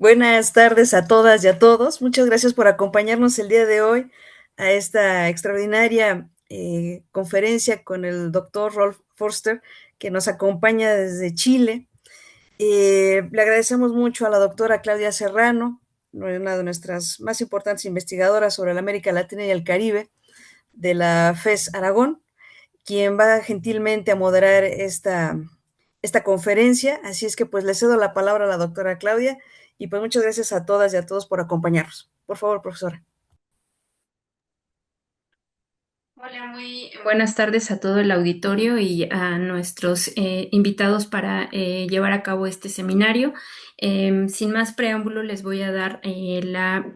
Buenas tardes a todas y a todos. Muchas gracias por acompañarnos el día de hoy a esta extraordinaria conferencia con el doctor Rolf Forster, que nos acompaña desde Chile. Le agradecemos mucho a la doctora Claudia Serrano, una de nuestras más importantes investigadoras sobre la América Latina y el Caribe de la FES Aragón, quien va gentilmente a moderar esta conferencia. Así es que pues le cedo la palabra a la doctora Claudia y pues muchas gracias a todas y a todos por acompañarnos. Por favor, profesora. Hola, muy buenas tardes a todo el auditorio y a nuestros invitados para llevar a cabo este seminario. Sin más preámbulo, les voy a dar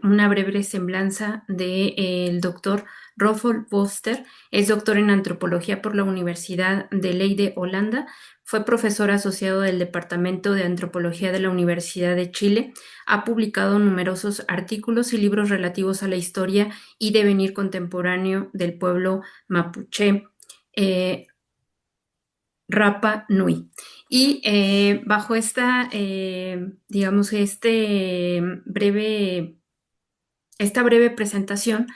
una breve semblanza del doctor Rolf Boster. Es doctor en antropología por la Universidad de Leiden, Holanda. Fue profesor asociado del Departamento de Antropología de la Universidad de Chile. Ha publicado numerosos artículos y libros relativos a la historia y devenir contemporáneo del pueblo mapuche eh, Rapa Nui. Y bajo digamos, esta breve presentación,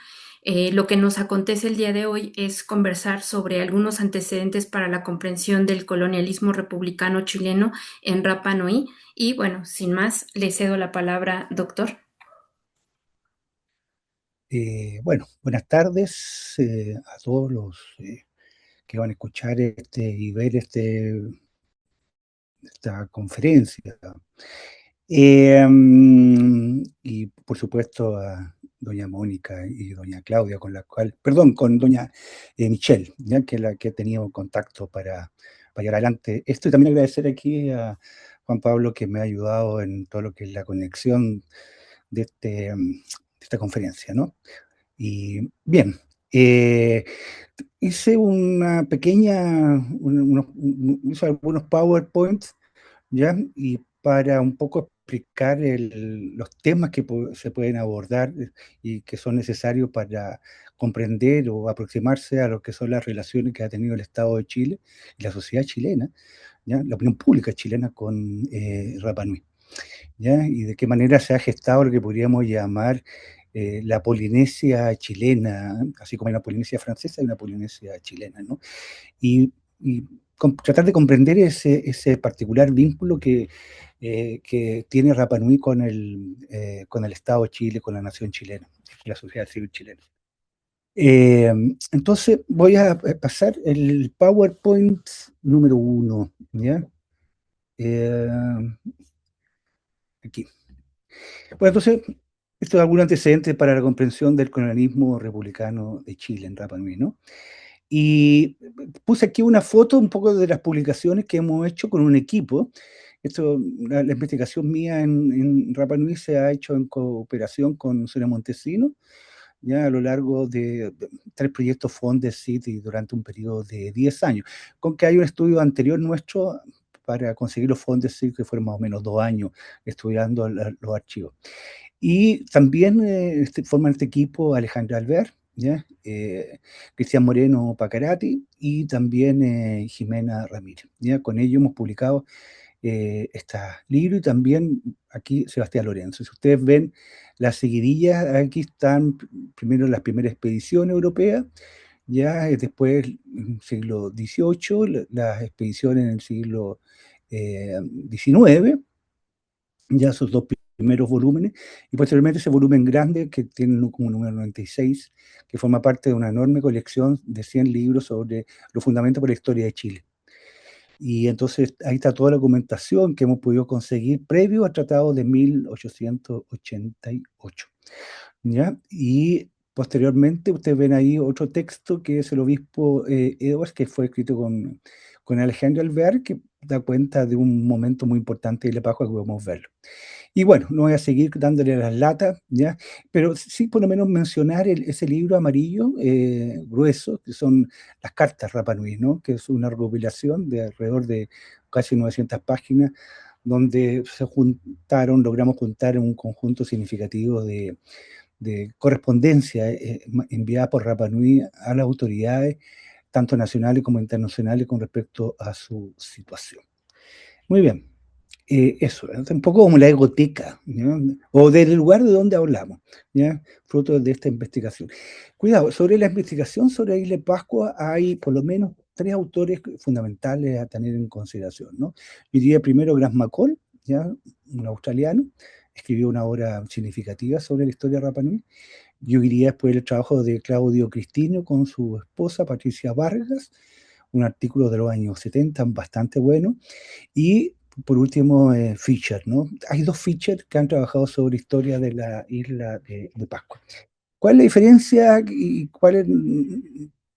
lo que nos acontece el día de hoy es conversar sobre algunos antecedentes para la comprensión del colonialismo republicano chileno en Rapa Nui. Y bueno, sin más, le cedo la palabra, doctor. Bueno, buenas tardes a todos los que van a escuchar y ver esta conferencia. Y por supuesto a doña Mónica y doña Claudia, con doña Michelle, ¿ya? Que es la que he tenido contacto para llevar adelante esto. Y también agradecer aquí a Juan Pablo, que me ha ayudado en todo lo que es la conexión de esta conferencia, ¿no? Y bien, eh, hice una pequeña, hice algunos PowerPoints, ¿ya? Y para un poco explicar los temas que se pueden abordar y que son necesarios para comprender o aproximarse a lo que son las relaciones que ha tenido el Estado de Chile y la sociedad chilena, ¿ya? La opinión pública chilena con Rapa Nui, ¿ya? Y de qué manera se ha gestado lo que podríamos llamar la Polinesia chilena, así como hay una Polinesia francesa y una Polinesia chilena, ¿no? Y, y tratar de comprender ese particular vínculo que tiene Rapa Nui con el Estado de Chile, con la nación chilena, la sociedad civil chilena. Eh, entonces voy a pasar el PowerPoint número 1, ¿ya? Eh, Aquí. Bueno, entonces, esto es algún antecedente para la comprensión del colonialismo republicano de Chile en Rapa Nui, ¿no? Y puse aquí una foto un poco de las publicaciones que hemos hecho con un equipo. La investigación mía en Rapa Nui se ha hecho en cooperación con Sonia Montesino, ya a lo largo de 3 proyectos Fondesit y durante un periodo de 10 años, con que hay un estudio anterior nuestro para conseguir los Fondesit que fueron más o menos 2 años estudiando los archivos. Y también forman este equipo Alejandra Albert, ¿ya? Cristian Moreno Pacarati y también Jimena Ramírez, ¿ya? Con ellos hemos publicado este libro y también aquí Sebastián Lorenzo. Si ustedes ven las seguidillas, aquí están primero las primeras expediciones europeas, ya después en el siglo XVIII, las expediciones en el siglo XIX, ya esos dos primeros volúmenes, y posteriormente ese volumen grande que tiene como número 96, que forma parte de una enorme colección de 100 libros sobre los fundamentos para la historia de Chile. Y entonces ahí está toda la documentación que hemos podido conseguir previo al Tratado de 1888, ¿ya? Y posteriormente ustedes ven ahí otro texto que es el obispo Edwards, que fue escrito con Alejandro Alvear, que da cuenta de un momento muy importante de la Pascua que podemos verlo. Y bueno, no voy a seguir dándole las latas, ¿ya? Pero sí por lo menos mencionar ese libro amarillo, grueso, que son las cartas Rapa Nui, ¿no? Que es una recopilación de alrededor de casi 900 páginas, donde logramos juntar un conjunto significativo de correspondencia enviada por Rapa Nui a las autoridades, tanto nacionales como internacionales, con respecto a su situación. Muy bien. Eso, es un poco como la egoteca, ¿no? O del lugar de donde hablamos, ¿ya? Fruto de esta investigación. Cuidado, sobre la investigación sobre la isla de Pascua hay por lo menos tres autores fundamentales a tener en consideración, ¿no? Yo diría primero Grant McCall, ¿ya? Un australiano, escribió una obra significativa sobre la historia de Rapa Nui. Yo diría después el trabajo de Claudio Cristino con su esposa Patricia Vargas, un artículo de los años 70 bastante bueno. Y por último, Fischer, ¿no? Hay dos Fischer que han trabajado sobre historia de la isla de Pascua. ¿Cuál es la diferencia y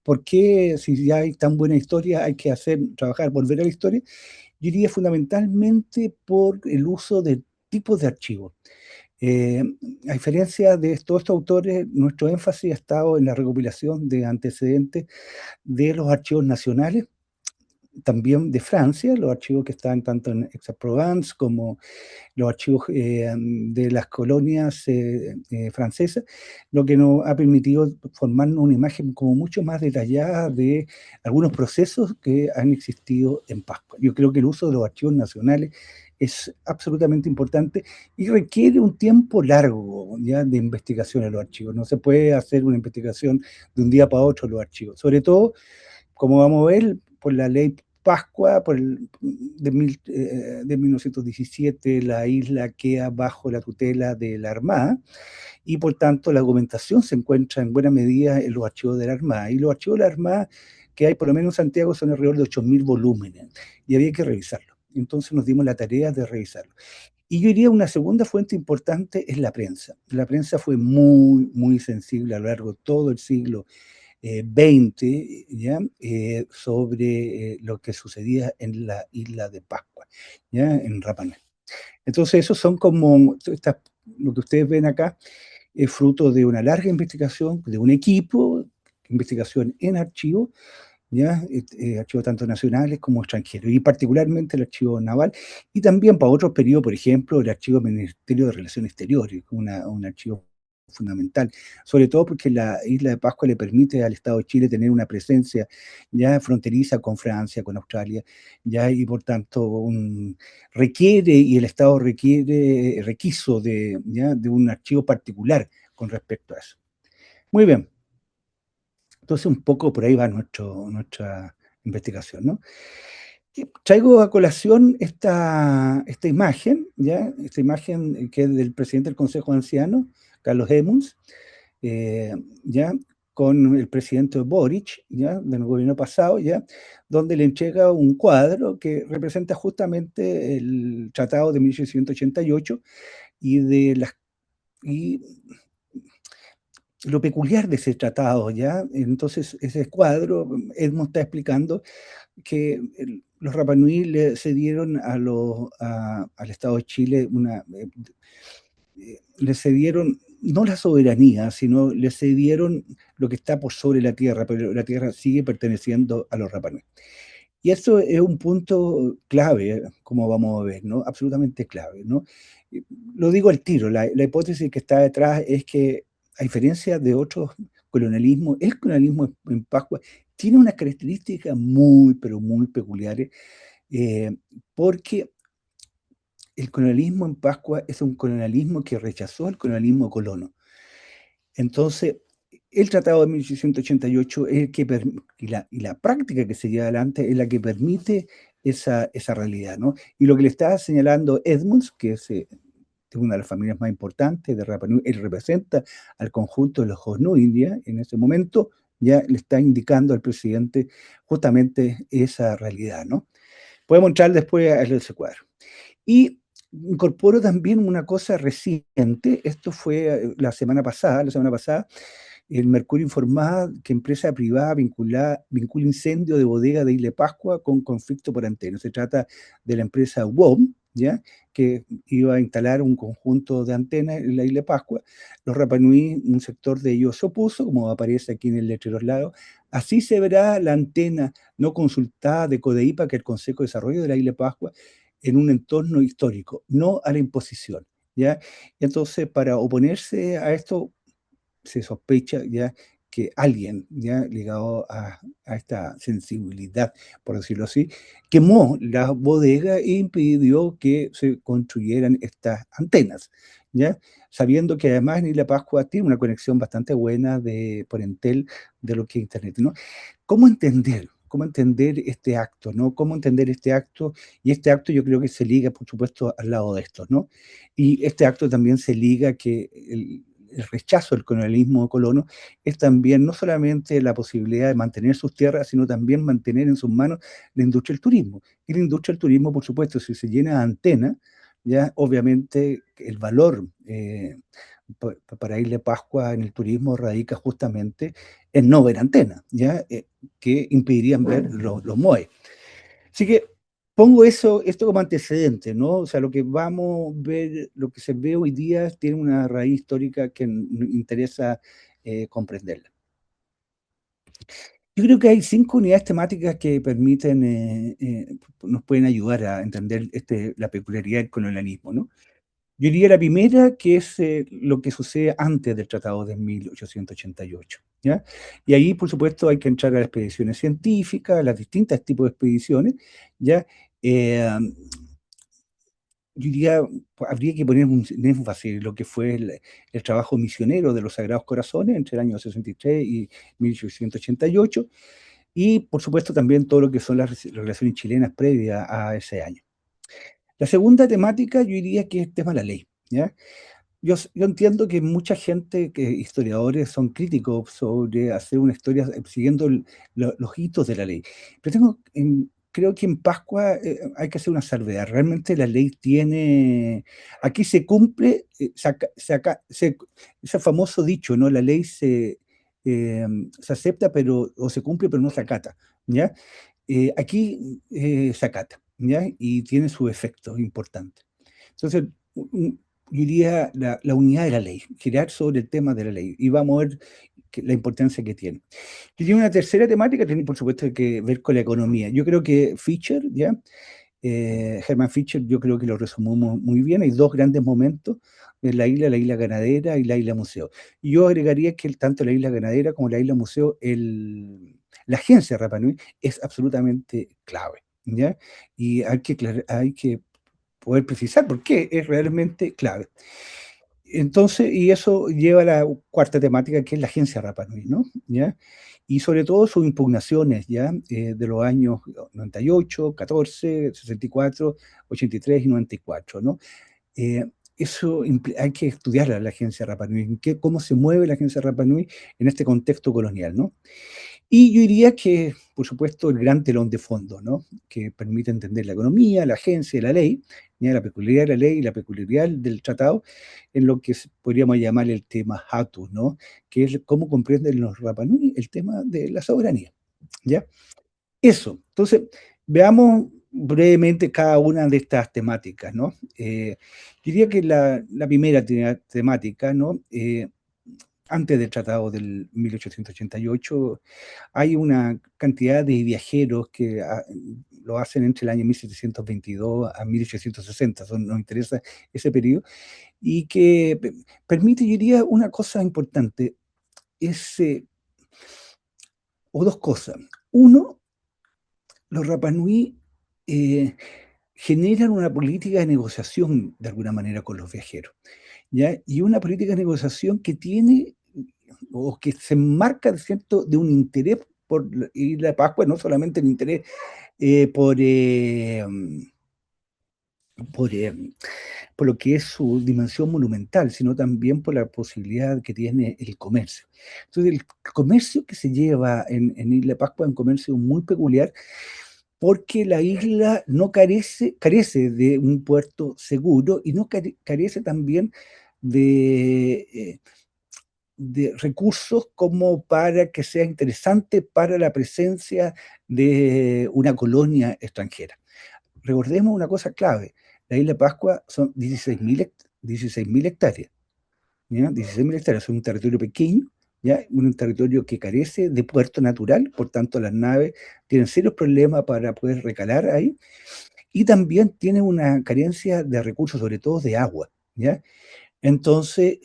por qué, si ya hay tan buena historia, hay que trabajar, volver a la historia? Yo diría fundamentalmente por el uso de tipos de archivos. Eh, a diferencia de todos estos autores, nuestro énfasis ha estado en la recopilación de antecedentes de los archivos nacionales, también de Francia, los archivos que están tanto en Aix-en-Provence como los archivos de las colonias francesas, lo que nos ha permitido formarnos una imagen como mucho más detallada de algunos procesos que han existido en Pascua. Yo creo que el uso de los archivos nacionales es absolutamente importante y requiere un tiempo largo ya de investigación en los archivos. No se puede hacer una investigación de un día para otro en los archivos, sobre todo como vamos a ver, por la ley Pascua de 1917, la isla queda bajo la tutela de la Armada y por tanto la documentación se encuentra en buena medida en los archivos de la Armada. Y los archivos de la Armada que hay por lo menos en Santiago son alrededor de 8.000 volúmenes y había que revisarlo. Entonces nos dimos la tarea de revisarlo. Y yo diría una segunda fuente importante es la prensa. La prensa fue muy, muy sensible a lo largo de todo el siglo 20, ¿ya? Sobre lo que sucedía en la isla de Pascua, ¿ya? En Rapa Nui. Entonces, esos son como, lo que ustedes ven acá, es fruto de una larga investigación, de un equipo, investigación en archivo, ¿ya? Archivos tanto nacionales como extranjeros, y particularmente el archivo naval, y también para otros periodos, por ejemplo, el archivo del Ministerio de Relaciones Exteriores, un archivo fundamental, sobre todo porque la isla de Pascua le permite al Estado de Chile tener una presencia ya fronteriza con Francia, con Australia, ya y por tanto requiere, y el Estado requiso de un archivo particular con respecto a eso. Muy bien. Entonces, un poco por ahí va nuestra investigación, ¿no? Y traigo a colación esta imagen, ¿ya? Esta imagen que es del presidente del Consejo de Ancianos, Carlos Emmons, ¿ya? Con el presidente Boric, ¿ya? Del gobierno pasado, ¿ya? Donde le entrega un cuadro que representa justamente el Tratado de 1888 y de las y lo peculiar de ese tratado, ¿ya? Entonces, ese cuadro, Edmond está explicando que los Rapa Nui le cedieron al Estado de Chile le cedieron no la soberanía, sino le cedieron lo que está por sobre la tierra, pero la tierra sigue perteneciendo a los Rapa Nui. Y eso es un punto clave, como vamos a ver, ¿no? Absolutamente clave, ¿no? Lo digo al tiro, la hipótesis que está detrás es que, a diferencia de otros colonialismos, el colonialismo en Pascua tiene unas características muy, pero muy peculiares, porque el colonialismo en Pascua es un colonialismo que rechazó el colonialismo colono. Entonces, el Tratado de 1888 es el que y la práctica que se lleva adelante es la que permite esa realidad, ¿no? Y lo que le está señalando Edmunds, que es una de las familias más importantes de Rapa Nui, él representa al conjunto de los Nui India en ese momento, ya le está indicando al presidente justamente esa realidad, ¿no? Podemos entrar después a ese cuadro. Y incorporo también una cosa reciente, esto fue la semana pasada, el Mercurio informaba que empresa privada vincula incendio de bodega de Isla de Pascua con conflicto por antena. Se trata de la empresa WOM, ¿ya? Que iba a instalar un conjunto de antenas en la Isla de Pascua. Los Rapa Nui, un sector de ellos se opuso, como aparece aquí en el letrero al lado. Así se verá la antena no consultada de CODEIPA, que es el Consejo de Desarrollo de la Isla de Pascua, en un entorno histórico, no a la imposición, ¿ya? Entonces, para oponerse a esto, se sospecha ya que alguien, ya ligado a esta sensibilidad, por decirlo así, quemó la bodega e impidió que se construyeran estas antenas, ¿ya? Sabiendo que además en Isla Pascua tiene una conexión bastante buena por Entel de lo que es Internet, ¿no? ¿Cómo entender? ¿Cómo entender este acto, no? ¿Cómo entender este acto? Y este acto yo creo que se liga, por supuesto, al lado de esto, ¿no? Y este acto también se liga que el rechazo al colonialismo colono es también no solamente la posibilidad de mantener sus tierras, sino también mantener en sus manos la industria del turismo. Y la industria del turismo, por supuesto, si se llena de antenas, ya obviamente el valor para Isla Pascua en el turismo radica justamente en no ver antenas, ¿ya? Que impedirían ver los MOE. Así que pongo esto como antecedente, ¿no? O sea, lo que vamos a ver, lo que se ve hoy día tiene una raíz histórica que interesa comprenderla. Yo creo que hay 5 unidades temáticas que permiten, nos pueden ayudar a entender la peculiaridad del colonialismo, ¿no? Yo diría la primera, que es lo que sucede antes del Tratado de 1888, ¿ya? Y ahí, por supuesto, hay que entrar a las expediciones científicas, a los distintos tipos de expediciones, ¿ya? Eh, yo diría, habría que poner un énfasis en lo que fue el trabajo misionero de los Sagrados Corazones entre el año 63 y 1888, y por supuesto también todo lo que son las relaciones chilenas previas a ese año. La segunda temática yo diría que es el tema de la ley, ¿ya? Yo entiendo que mucha gente, que historiadores, son críticos sobre hacer una historia siguiendo los hitos de la ley. Pero creo que en Pascua hay que hacer una salvedad. Realmente la ley tiene, aquí se cumple, ese famoso dicho, ¿no? La ley se acepta o se cumple, pero no se acata, ¿ya? Aquí se acata, ¿ya? Y tiene su efecto importante. Entonces, yo diría la unidad de la ley, girar sobre el tema de la ley, y vamos a ver la importancia que tiene. Y tiene una tercera temática, tiene por supuesto que ver con la economía. Yo creo que Fischer, ¿ya? Hermann Fischer, yo creo que lo resumimos muy bien. Hay dos grandes momentos en la isla ganadera y la isla museo. Y yo agregaría que tanto la isla ganadera como la isla museo, la agencia Rapa Nui es absolutamente clave, ¿ya? Y hay que poder precisar por qué es realmente clave. Entonces, y eso lleva a la cuarta temática, que es la agencia Rapa Nui, ¿no? ¿Ya? Y sobre todo sus impugnaciones, ¿ya? De los años 98, 14, 64, 83 y 94, ¿no? Eh, eso hay que estudiar la agencia Rapa Nui, cómo se mueve la agencia Rapa Nui en este contexto colonial, ¿no? Y yo diría que, por supuesto, el gran telón de fondo, ¿no? Que permite entender la economía, la agencia, la ley, ¿ya? La peculiaridad de la ley y la peculiaridad del tratado, en lo que podríamos llamar el tema Hatus, ¿no? Que es cómo comprenden los Rapa Nui el tema de la soberanía, ¿ya? Eso. Entonces, veamos brevemente cada una de estas temáticas, ¿no? Diría que la primera temática, ¿no? Antes del Tratado del 1888, hay una cantidad de viajeros que lo hacen entre el año 1722 a 1860, nos interesa ese periodo, y que permite, yo diría, una cosa importante, o dos cosas. Uno, los Rapa Nui generan una política de negociación de alguna manera con los viajeros, ¿ya? Y una política de negociación que tiene o que se enmarca, ¿cierto?, de un interés por ir a Pascua, no solamente el interés por, por, por lo que es su dimensión monumental, sino también por la posibilidad que tiene el comercio. Entonces, el comercio que se lleva en Isla Pascua es un comercio muy peculiar, porque la isla no carece de un puerto seguro y no carece también de, de recursos como para que sea interesante para la presencia de una colonia extranjera. Recordemos una cosa clave, la isla Pascua son 16.000 hectáreas, ¿ya? 16.000 hectáreas, es un territorio pequeño, ¿ya? Un territorio que carece de puerto natural, por tanto las naves tienen serios problemas para poder recalar ahí, y también tiene una carencia de recursos, sobre todo de agua, ¿ya? Entonces,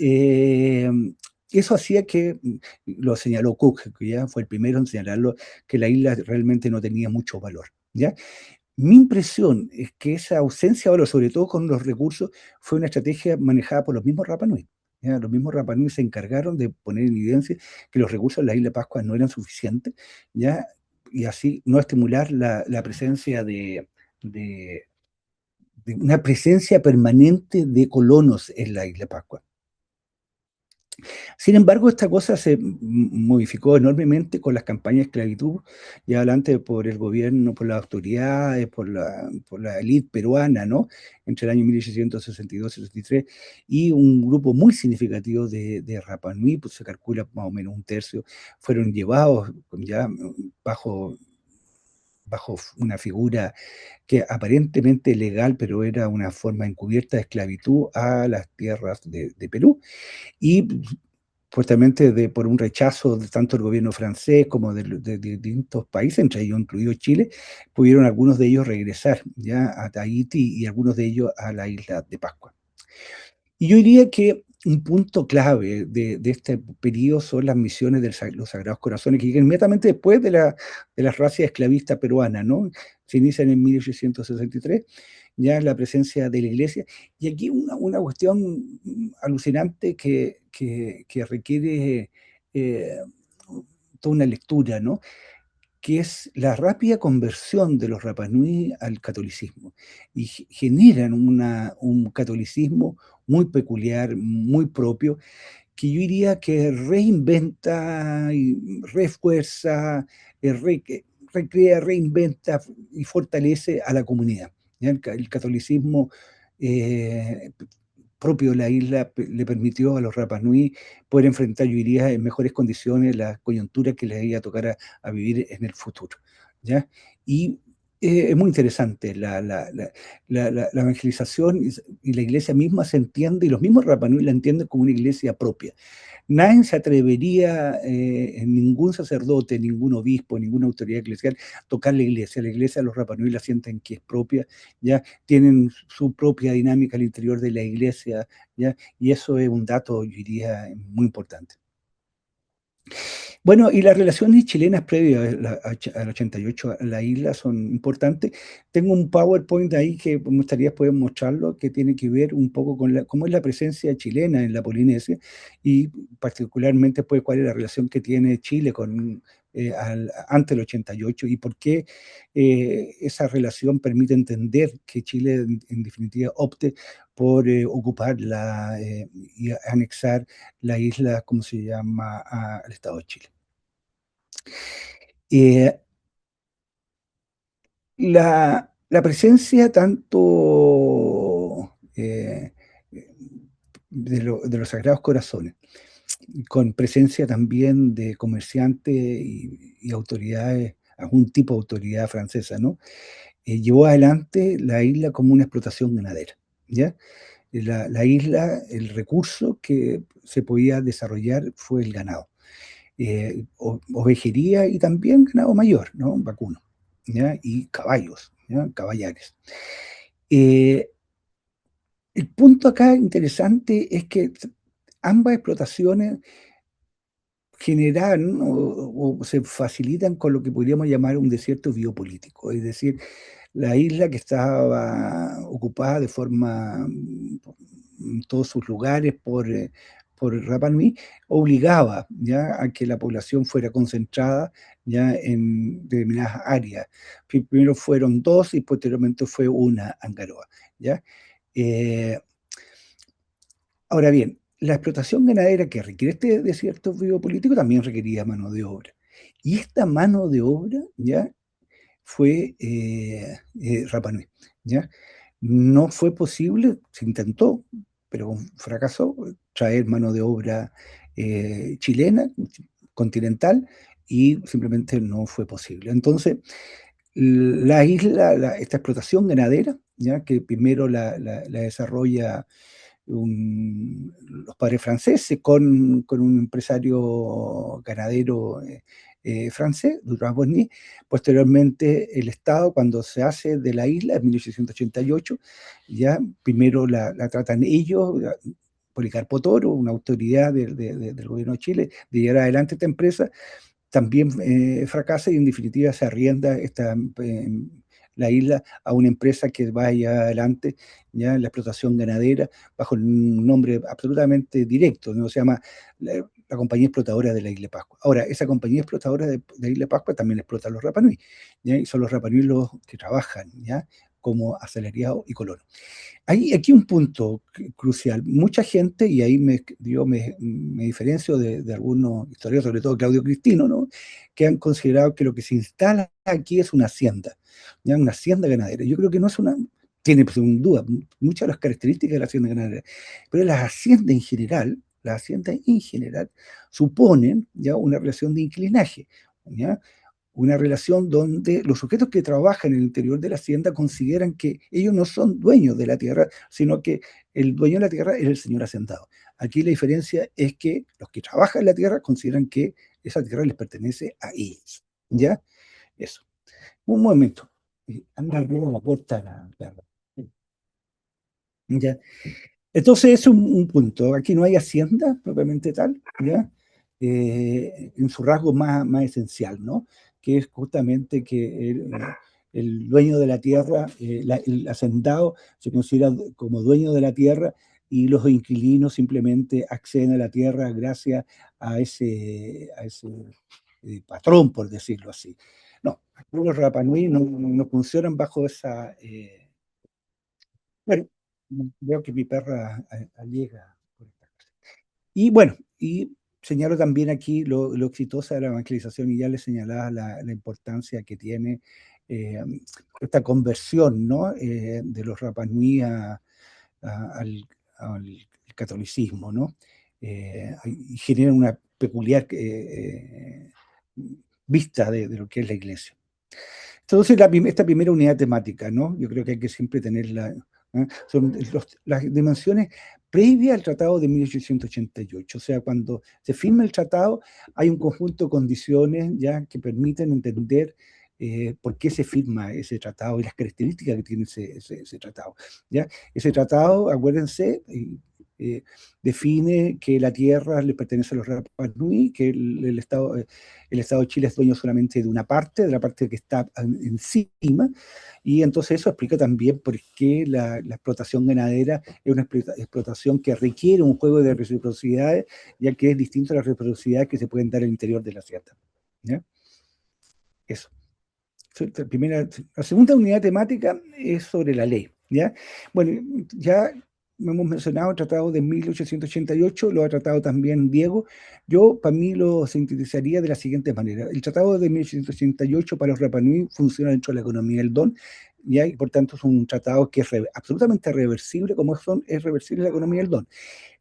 eso hacía que, lo señaló Cook, que ya fue el primero en señalarlo, que la isla realmente no tenía mucho valor, ¿ya? Mi impresión es que esa ausencia de valor, sobre todo con los recursos, fue una estrategia manejada por los mismos Rapa Nui, ¿ya? Los mismos Rapa Nui se encargaron de poner en evidencia que los recursos de la isla Pascua no eran suficientes, ¿ya? Y así no estimular la presencia de una presencia permanente de colonos en la isla Pascua. Sin embargo, esta cosa se modificó enormemente con las campañas de esclavitud, ya adelante por el gobierno, por las autoridades, por la élite peruana, ¿no? Entre el año 1862 y 63, y un grupo muy significativo de Rapa Nui, pues se calcula más o menos un tercio, fueron llevados ya bajo una figura que aparentemente legal, pero era una forma encubierta de esclavitud a las tierras de Perú, y fuertemente por un rechazo de tanto el gobierno francés como de distintos países, entre ellos incluido Chile, pudieron algunos de ellos regresar ya a Tahití y algunos de ellos a la isla de Pascua. Y yo diría que un punto clave de este periodo son las misiones de los Sagrados Corazones, que llegan inmediatamente después de la racia esclavista peruana, ¿no? Se inician en 1863, ya la presencia de la iglesia. Y aquí una cuestión alucinante que requiere toda una lectura, ¿no? Que es la rápida conversión de los Rapa Nui al catolicismo, y generan un catolicismo muy peculiar, muy propio, que yo diría que reinventa y refuerza, recrea, reinventa y fortalece a la comunidad. ¿Ya? El catolicismo propio de la isla le permitió a los Rapa Nui poder enfrentar, yo diría, en mejores condiciones las coyunturas que les iba a tocar a vivir en el futuro, ¿ya? Y es muy interesante la evangelización, y la iglesia misma se entiende, y los mismos Rapa Nui la entienden como una iglesia propia. Nadie se atrevería, ningún sacerdote, ningún obispo, ninguna autoridad eclesial, tocar la iglesia. La iglesia, los Rapa Nui la sienten que es propia, ya tienen su propia dinámica al interior de la iglesia, ya, y eso es un dato, yo diría, muy importante. Bueno, y las relaciones chilenas previas al 88 a la isla son importantes. Tengo un PowerPoint ahí que me gustaría poder mostrarlo, que tiene que ver un poco con cómo es la presencia chilena en la Polinesia, y particularmente pues cuál es la relación que tiene Chile con antes del 88, y por qué esa relación permite entender que Chile en definitiva opte por ocupar y anexar la isla, ¿cómo se llama?, al Estado de Chile. La presencia tanto de los Sagrados Corazones, con presencia también de comerciantes y autoridades, algún tipo de autoridad francesa, ¿no? Llevó adelante la isla como una explotación ganadera, ¿ya? La isla, el recurso que se podía desarrollar fue el ganado. Ovejería y también ganado mayor, ¿no? Vacuno, ¿ya? Y caballos, ¿ya? Caballares. El punto acá interesante es que ambas explotaciones generan o se facilitan con lo que podríamos llamar un desierto biopolítico, es decir, la isla que estaba ocupada de forma en todos sus lugares por Rapa Nui, obligaba ya a que la población fuera concentrada ya en determinadas áreas. Primero fueron dos y posteriormente fue una Angaroa, ¿ya? Ahora bien, la explotación ganadera que requiere este desierto biopolítico también requería mano de obra. Y esta mano de obra ya fue Rapa Nui, ¿ya? No fue posible, se intentó, pero fracasó, traer mano de obra chilena, continental, y simplemente no fue posible. Entonces, la isla, esta explotación ganadera, ¿ya? Que primero la desarrolla los padres franceses con un empresario ganadero francés, Duprat-Bonny. Posteriormente, el Estado, cuando se hace de la isla en 1888, ya primero la tratan ellos, Policarpo Toro, una autoridad del gobierno de Chile, de llevar adelante esta empresa, también fracasa y en definitiva se arrienda la isla a una empresa que vaya adelante ya en la explotación ganadera bajo un nombre absolutamente directo, ¿no? Se llama la compañía explotadora de la isla de Pascua. Ahora, esa compañía explotadora de la isla de Pascua también explota a los Rapanui, ¿ya? Y son los Rapanui los que trabajan, ¿ya? Como asalariados y colonos. Hay aquí un punto crucial. Mucha gente, y ahí me diferencio de algunos historiadores, sobre todo Claudio Cristino, ¿no? Que han considerado que lo que se instala aquí es una hacienda, ¿ya? Una hacienda ganadera. Yo creo que no es una, tiene sin duda muchas de las características de la hacienda ganadera, pero las haciendas en general suponen ya una relación de inclinaje, ¿ya? Una relación donde los sujetos que trabajan en el interior de la hacienda consideran que ellos no son dueños de la tierra, sino que el dueño de la tierra es el señor hacendado. Aquí la diferencia es que los que trabajan en la tierra consideran que esa tierra les pertenece a ellos. ¿Ya? Eso. Un momento. Anda a la puerta la perra. ¿Ya? Entonces es un punto. Aquí no hay hacienda propiamente tal, ¿ya? En su rasgo más esencial, ¿no? Que es justamente que el dueño de la tierra, el hacendado, se considera como dueño de la tierra y los inquilinos simplemente acceden a la tierra gracias a ese patrón, por decirlo así. No, los Rapanui no funcionan bajo esa... bueno, veo que mi perra allega por esta cosa. Y bueno, y señalo también aquí lo exitosa de la evangelización, y ya le señalaba la importancia que tiene eh, esta conversión, ¿no? De los Rapanui al catolicismo, ¿no? Y genera una peculiar vista de lo que es la iglesia. Entonces, esta primera unidad temática, ¿no? Yo creo que hay que siempre tenerla. Son las dimensiones previas al Tratado de 1888. O sea, cuando se firma el tratado, hay un conjunto de condiciones ya que permiten entender por qué se firma ese tratado y las características que tiene ese tratado. ¿Ya? Ese tratado, acuérdense, define que la tierra le pertenece a los Rapa Nui, que el Estado de Chile es dueño solamente de una parte, de la parte que está encima, y entonces eso explica también por qué la explotación ganadera es una explotación que requiere un juego de reciprocidades, ya que es distinto a las reciprocidades que se pueden dar al interior de la hacienda. ¿Ya? Eso. La segunda unidad temática es sobre la ley. ¿Ya? Bueno, ya hemos mencionado el tratado de 1888, lo ha tratado también Diego. Yo, para mí, lo sintetizaría de la siguiente manera. El tratado de 1888 para los Rapanui funciona dentro de la economía del don, ¿ya? Y por tanto es un tratado que es absolutamente reversible, como es reversible la economía del don.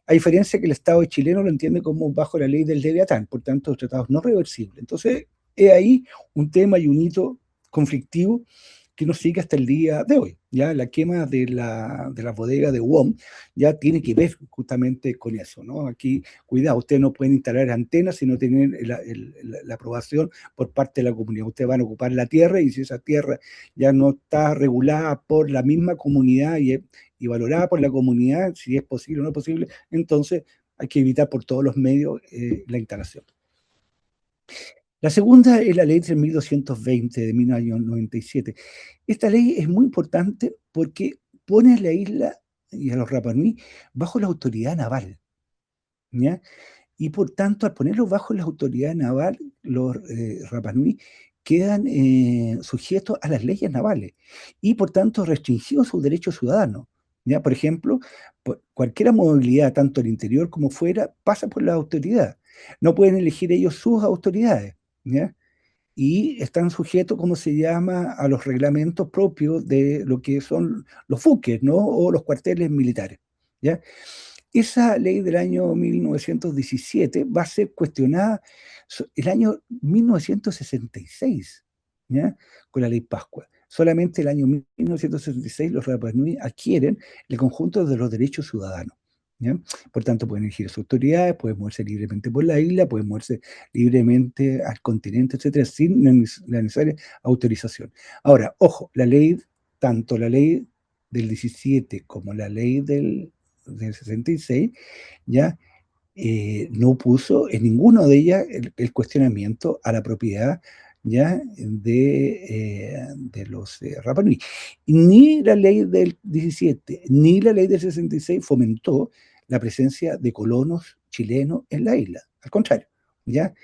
A diferencia que el Estado chileno lo entiende como bajo la ley del Leviatán, por tanto, tratados no reversibles. Entonces, es ahí un tema y un hito conflictivo que nos sigue hasta el día de hoy. Ya la quema de la bodega de WOM ya tiene que ver justamente con eso, ¿no? Aquí, cuidado, ustedes no pueden instalar antenas si no tienen la aprobación por parte de la comunidad. Ustedes van a ocupar la tierra y si esa tierra ya no está regulada por la misma comunidad y valorada por la comunidad, si es posible o no es posible, entonces hay que evitar por todos los medios la instalación. La segunda es la ley 3220 de 1997. Esta ley es muy importante porque pone a la isla y a los Rapanui bajo la autoridad naval, ¿ya? Y por tanto, al ponerlos bajo la autoridad naval, los Rapanui quedan sujetos a las leyes navales y por tanto restringidos sus derechos ciudadanos. ¿Ya? Por ejemplo, cualquier movilidad, tanto al interior como fuera, pasa por la autoridad. No pueden elegir ellos sus autoridades. ¿Ya? Y están sujetos, ¿cómo se llama?, a los reglamentos propios de lo que son los buques, ¿no? O los cuarteles militares. ¿Ya? Esa ley del año 1917 va a ser cuestionada el año 1966, ¿ya? Con la ley Pascua. Solamente el año 1966 los Rapanui adquieren el conjunto de los derechos ciudadanos. ¿Ya? Por tanto, pueden elegir sus autoridades, pueden moverse libremente por la isla, pueden moverse libremente al continente, etcétera, sin la necesaria autorización. Ahora, ojo, tanto la ley del 17 como la ley del del 66, ¿ya? No puso en ninguno de ellas el cuestionamiento a la propiedad, ¿ya? De los Rapa Nui. Ni la ley del 17, ni la ley del 66 fomentó la presencia de colonos chilenos en la isla. Al contrario, ¿ya?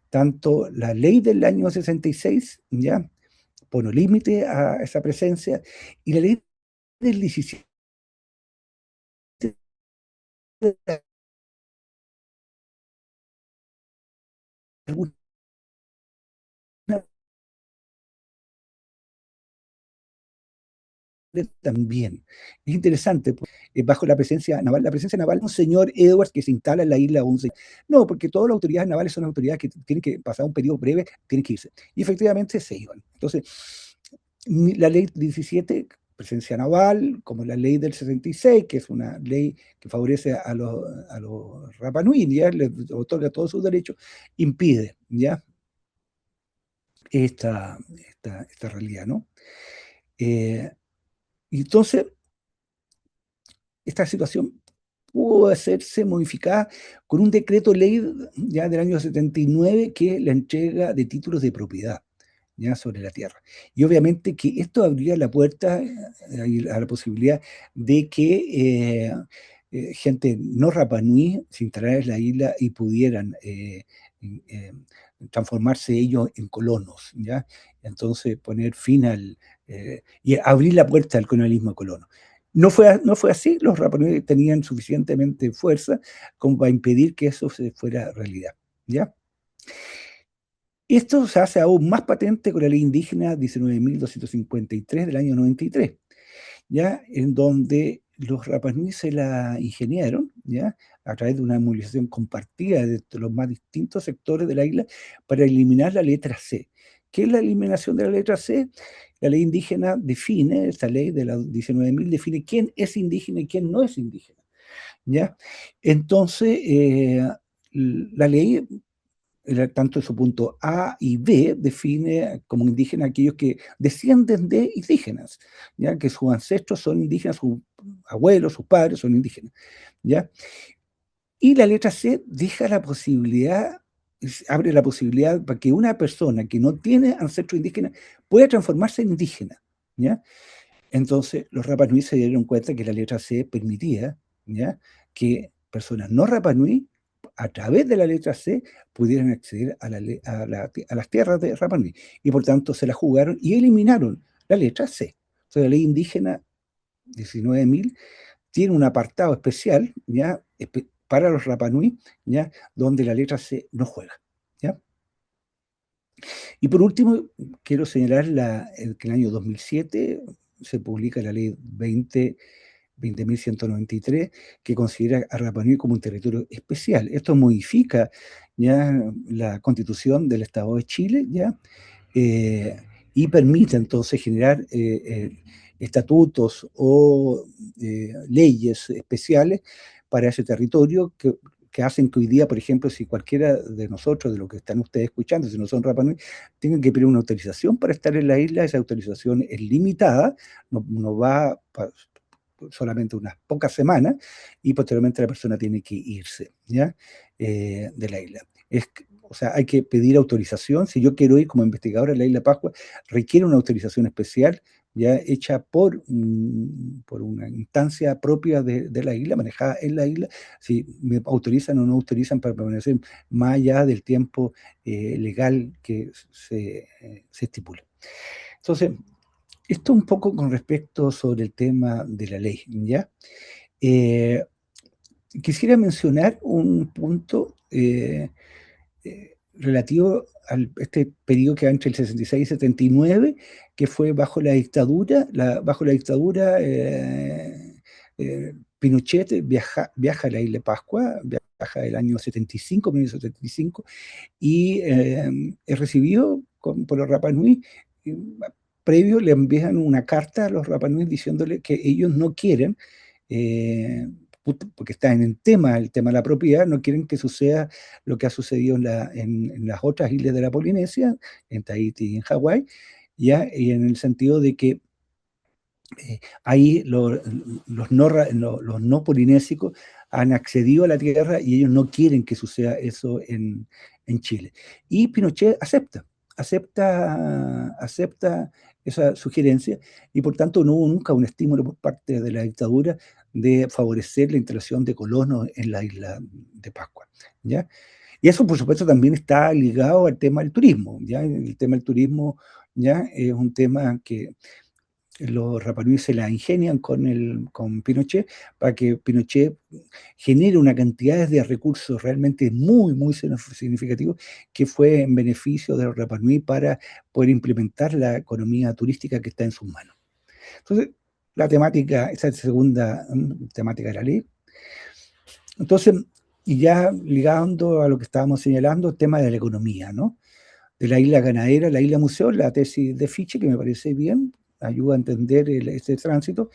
Tanto la ley del año 66, ¿ya? Pone límite a esa presencia, y la ley del 17 alguna también. Es interesante, bajo la presencia naval, un señor Edwards que se instala en la isla 11. No, porque todas las autoridades navales son autoridades que tienen que pasar un periodo breve, tienen que irse. Y efectivamente se iban. Entonces, la ley 17, presencia naval, como la ley del 66, que es una ley que favorece a los Rapa Nui, ya les otorga todos sus derechos, impide, ¿ya? Esta realidad, ¿no? Entonces, esta situación pudo hacerse modificada con un decreto ley ya del año 79, que es la entrega de títulos de propiedad, ya, sobre la tierra. Y obviamente que esto abría la puerta a la posibilidad de que gente no Rapa Nui se instalara en la isla y pudieran transformarse ellos en colonos, ¿ya? Entonces poner fin y abrir la puerta al colonialismo colono. No fue así, los Rapa Nui tenían suficientemente fuerza como para impedir que eso se fuera realidad, ¿ya? Esto se hace aún más patente con la ley indígena 19.253 del año 93, ¿ya? En donde los Rapa Nui se la ingeniaron, ¿ya? A través de una movilización compartida de los más distintos sectores de la isla para eliminar la letra C. ¿Qué es la eliminación de la letra C? La ley indígena define, esta ley de la 19.000 define quién es indígena y quién no es indígena, ¿ya? Entonces, la ley, tanto en su punto A y B, define como indígena aquellos que descienden de indígenas, ¿ya? Que sus ancestros son indígenas, sus abuelos, sus padres son indígenas, ¿ya? Y la letra C deja la posibilidad, abre la posibilidad para que una persona que no tiene ancestro indígena pueda transformarse en indígena, ¿ya? Entonces, los Rapa Nui se dieron cuenta que la letra C permitía, ¿ya? Que personas no Rapa Nui, a través de la letra C, pudieran acceder a las tierras de Rapa Nui. Y por tanto se la jugaron y eliminaron la letra C. Entonces, la ley indígena 19.000 tiene un apartado especial, ¿ya? Para los Rapa Nui, ¿ya? Donde la letra C no juega, ¿ya? Y por último, quiero señalar que en el año 2007 se publica la ley 20.193, que considera a Rapa Nui como un territorio especial. Esto modifica, ya, la constitución del Estado de Chile, ya, y permite entonces generar estatutos o leyes especiales para ese territorio que hacen que hoy día, por ejemplo, si cualquiera de nosotros, de lo que están ustedes escuchando, si no son Rapa Nui, tienen que pedir una autorización para estar en la isla. Esa autorización es limitada, no va solamente unas pocas semanas, y posteriormente la persona tiene que irse, ¿ya? De la isla. O sea, hay que pedir autorización. Si yo quiero ir como investigador a la isla Pascua, requiere una autorización especial, ya hecha por una instancia propia de la isla, manejada en la isla, si me autorizan o no autorizan para permanecer más allá del tiempo legal que se estipula. Entonces, esto un poco con respecto sobre el tema de la ley, ¿ya? Quisiera mencionar un punto relativo a este periodo que va entre el 66 y 79, que fue bajo la dictadura. Pinochet viaja a la isla de Pascua, viaja el año 75, 1975, y es recibido por los Rapa Nui. Previo le envían una carta a los Rapa Nui diciéndole que ellos no quieren, porque está en el tema de la propiedad, no quieren que suceda lo que ha sucedido en las otras islas de la Polinesia, en Tahití y en Hawái, ¿ya? Y en el sentido de que ahí los no polinésicos han accedido a la tierra y ellos no quieren que suceda eso en Chile. Y Pinochet acepta esa sugerencia y por tanto no hubo nunca un estímulo por parte de la dictadura de favorecer la instalación de colonos en la isla de Pascua, ¿ya? Y eso, por supuesto, también está ligado al tema del turismo, ¿ya? El tema del turismo, ¿ya? Es un tema que los Rapanui se la ingenian con Pinochet para que Pinochet genere una cantidad de recursos realmente muy, muy significativos que fue en beneficio de los Rapanui para poder implementar la economía turística que está en sus manos. Entonces, la temática, esa segunda temática de la ley. Entonces, y ya ligando a lo que estábamos señalando, el tema de la economía, ¿no? De la isla ganadera, la isla museo, la tesis de Fichte, que me parece bien, ayuda a entender este tránsito,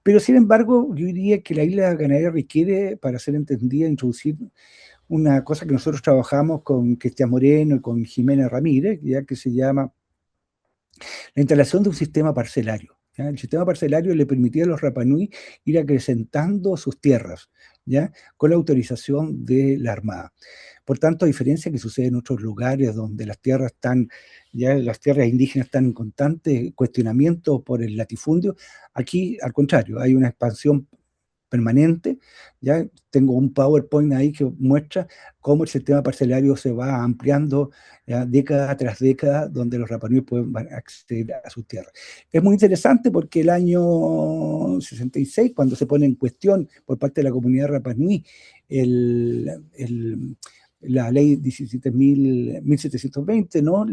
pero sin embargo, yo diría que la isla ganadera requiere, para ser entendida, introducir una cosa que nosotros trabajamos con Cristian Moreno y con Jimena Ramírez, ya que se llama la instalación de un sistema parcelario. ¿Ya? El sistema parcelario le permitía a los Rapanui ir acrecentando sus tierras, ¿ya? Con la autorización de la Armada. Por tanto, a diferencia que sucede en otros lugares donde las tierras las tierras indígenas están en constante cuestionamiento por el latifundio, aquí al contrario, hay una expansión permanente. Ya tengo un PowerPoint ahí que muestra cómo el sistema parcelario se va ampliando, ya, década tras década, donde los Rapanui pueden acceder a sus tierras. Es muy interesante porque el año 66, cuando se pone en cuestión por parte de la comunidad Rapanui la ley 17.720, ¿no?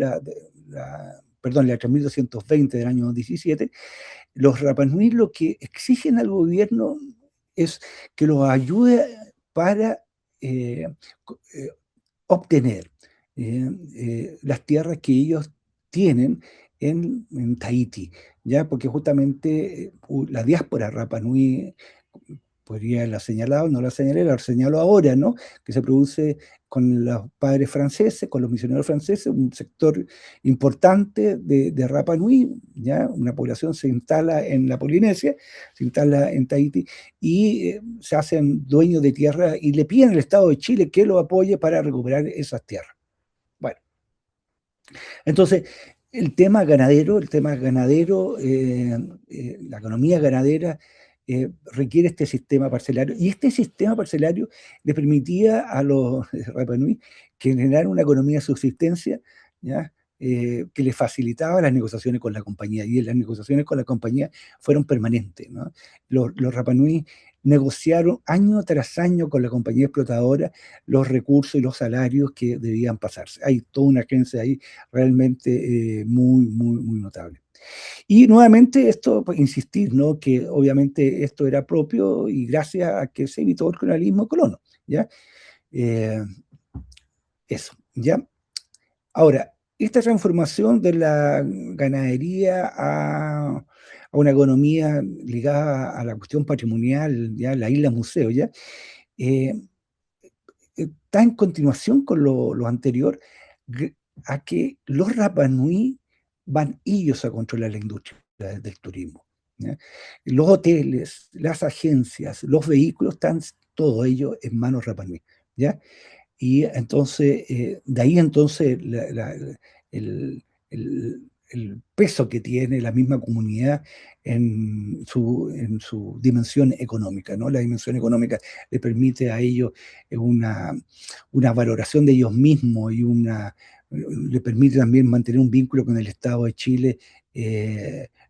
Perdón, la 3.220 del año 17, los Rapanui lo que exigen al gobierno es que los ayude para obtener las tierras que ellos tienen en Tahití, ¿ya? Porque justamente la diáspora Rapanui, podría haberla señalado, no la señalé, la señalo ahora, ¿no? Que se produce con los padres franceses, con los misioneros franceses, un sector importante de Rapa Nui, ¿ya? Una población se instala en la Polinesia, se instala en Tahití, y se hacen dueños de tierra y le piden al Estado de Chile que lo apoye para recuperar esas tierras. Bueno, entonces, la economía ganadera requiere este sistema parcelario, y este sistema parcelario le permitía a los Rapanui generar una economía de subsistencia, ¿ya? Que le facilitaba las negociaciones con la compañía, y las negociaciones con la compañía fueron permanentes, ¿no? Los Rapanui negociaron año tras año con la compañía explotadora los recursos y los salarios que debían pasarse. Hay toda una agencia ahí realmente muy, muy, muy notable. Y nuevamente esto, pues, insistir, ¿no? Que obviamente esto era propio y gracias a que se evitó el colonialismo colono, ¿ya? Eso, ¿ya? Ahora, esta transformación de la ganadería a una economía ligada a la cuestión patrimonial, ¿ya? La isla museo, ¿ya? Eh, está en continuación con lo anterior, a que los Rapanui van ellos a controlar la industria del turismo, ¿ya? Los hoteles, las agencias, los vehículos, están todo ello en manos Rapanui, ¿ya? Y entonces, de ahí entonces el, el peso que tiene la misma comunidad en su dimensión económica, ¿no? La dimensión económica le permite a ellos una valoración de ellos mismos y le permite también mantener un vínculo con el Estado de Chile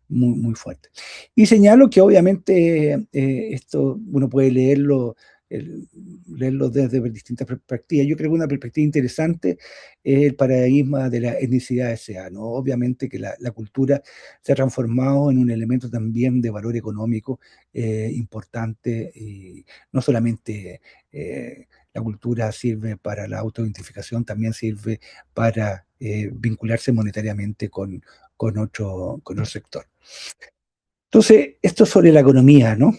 muy, muy fuerte. Y señalo que obviamente esto uno puede leerlo desde distintas perspectivas. Yo creo que una perspectiva interesante es el paradigma de la etnicidad SA, ¿no? Obviamente que la cultura se ha transformado en un elemento también de valor económico importante, y no solamente la cultura sirve para la autoidentificación, también sirve para vincularse monetariamente con otro sector. Entonces, esto sobre la economía, ¿no?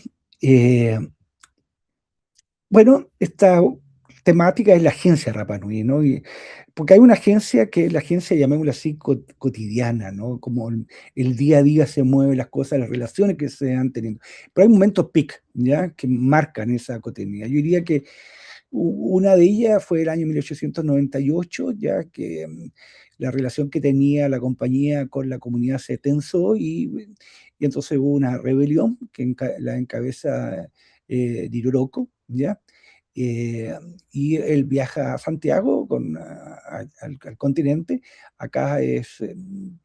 Bueno, temática es la agencia Rapa Nui, ¿no? Porque hay una agencia que es la agencia, llamémosla así, cotidiana, ¿no? Como el día a día se mueven las cosas, las relaciones que se han teniendo. Pero hay momentos peak, ¿ya? Que marcan esa cotidianidad. Yo diría que una de ellas fue el año 1898, ya que la relación que tenía la compañía con la comunidad se tensó y entonces hubo una rebelión que la encabeza Diroroko, ¿ya? Eh, y él viaja a Santiago al continente. Acá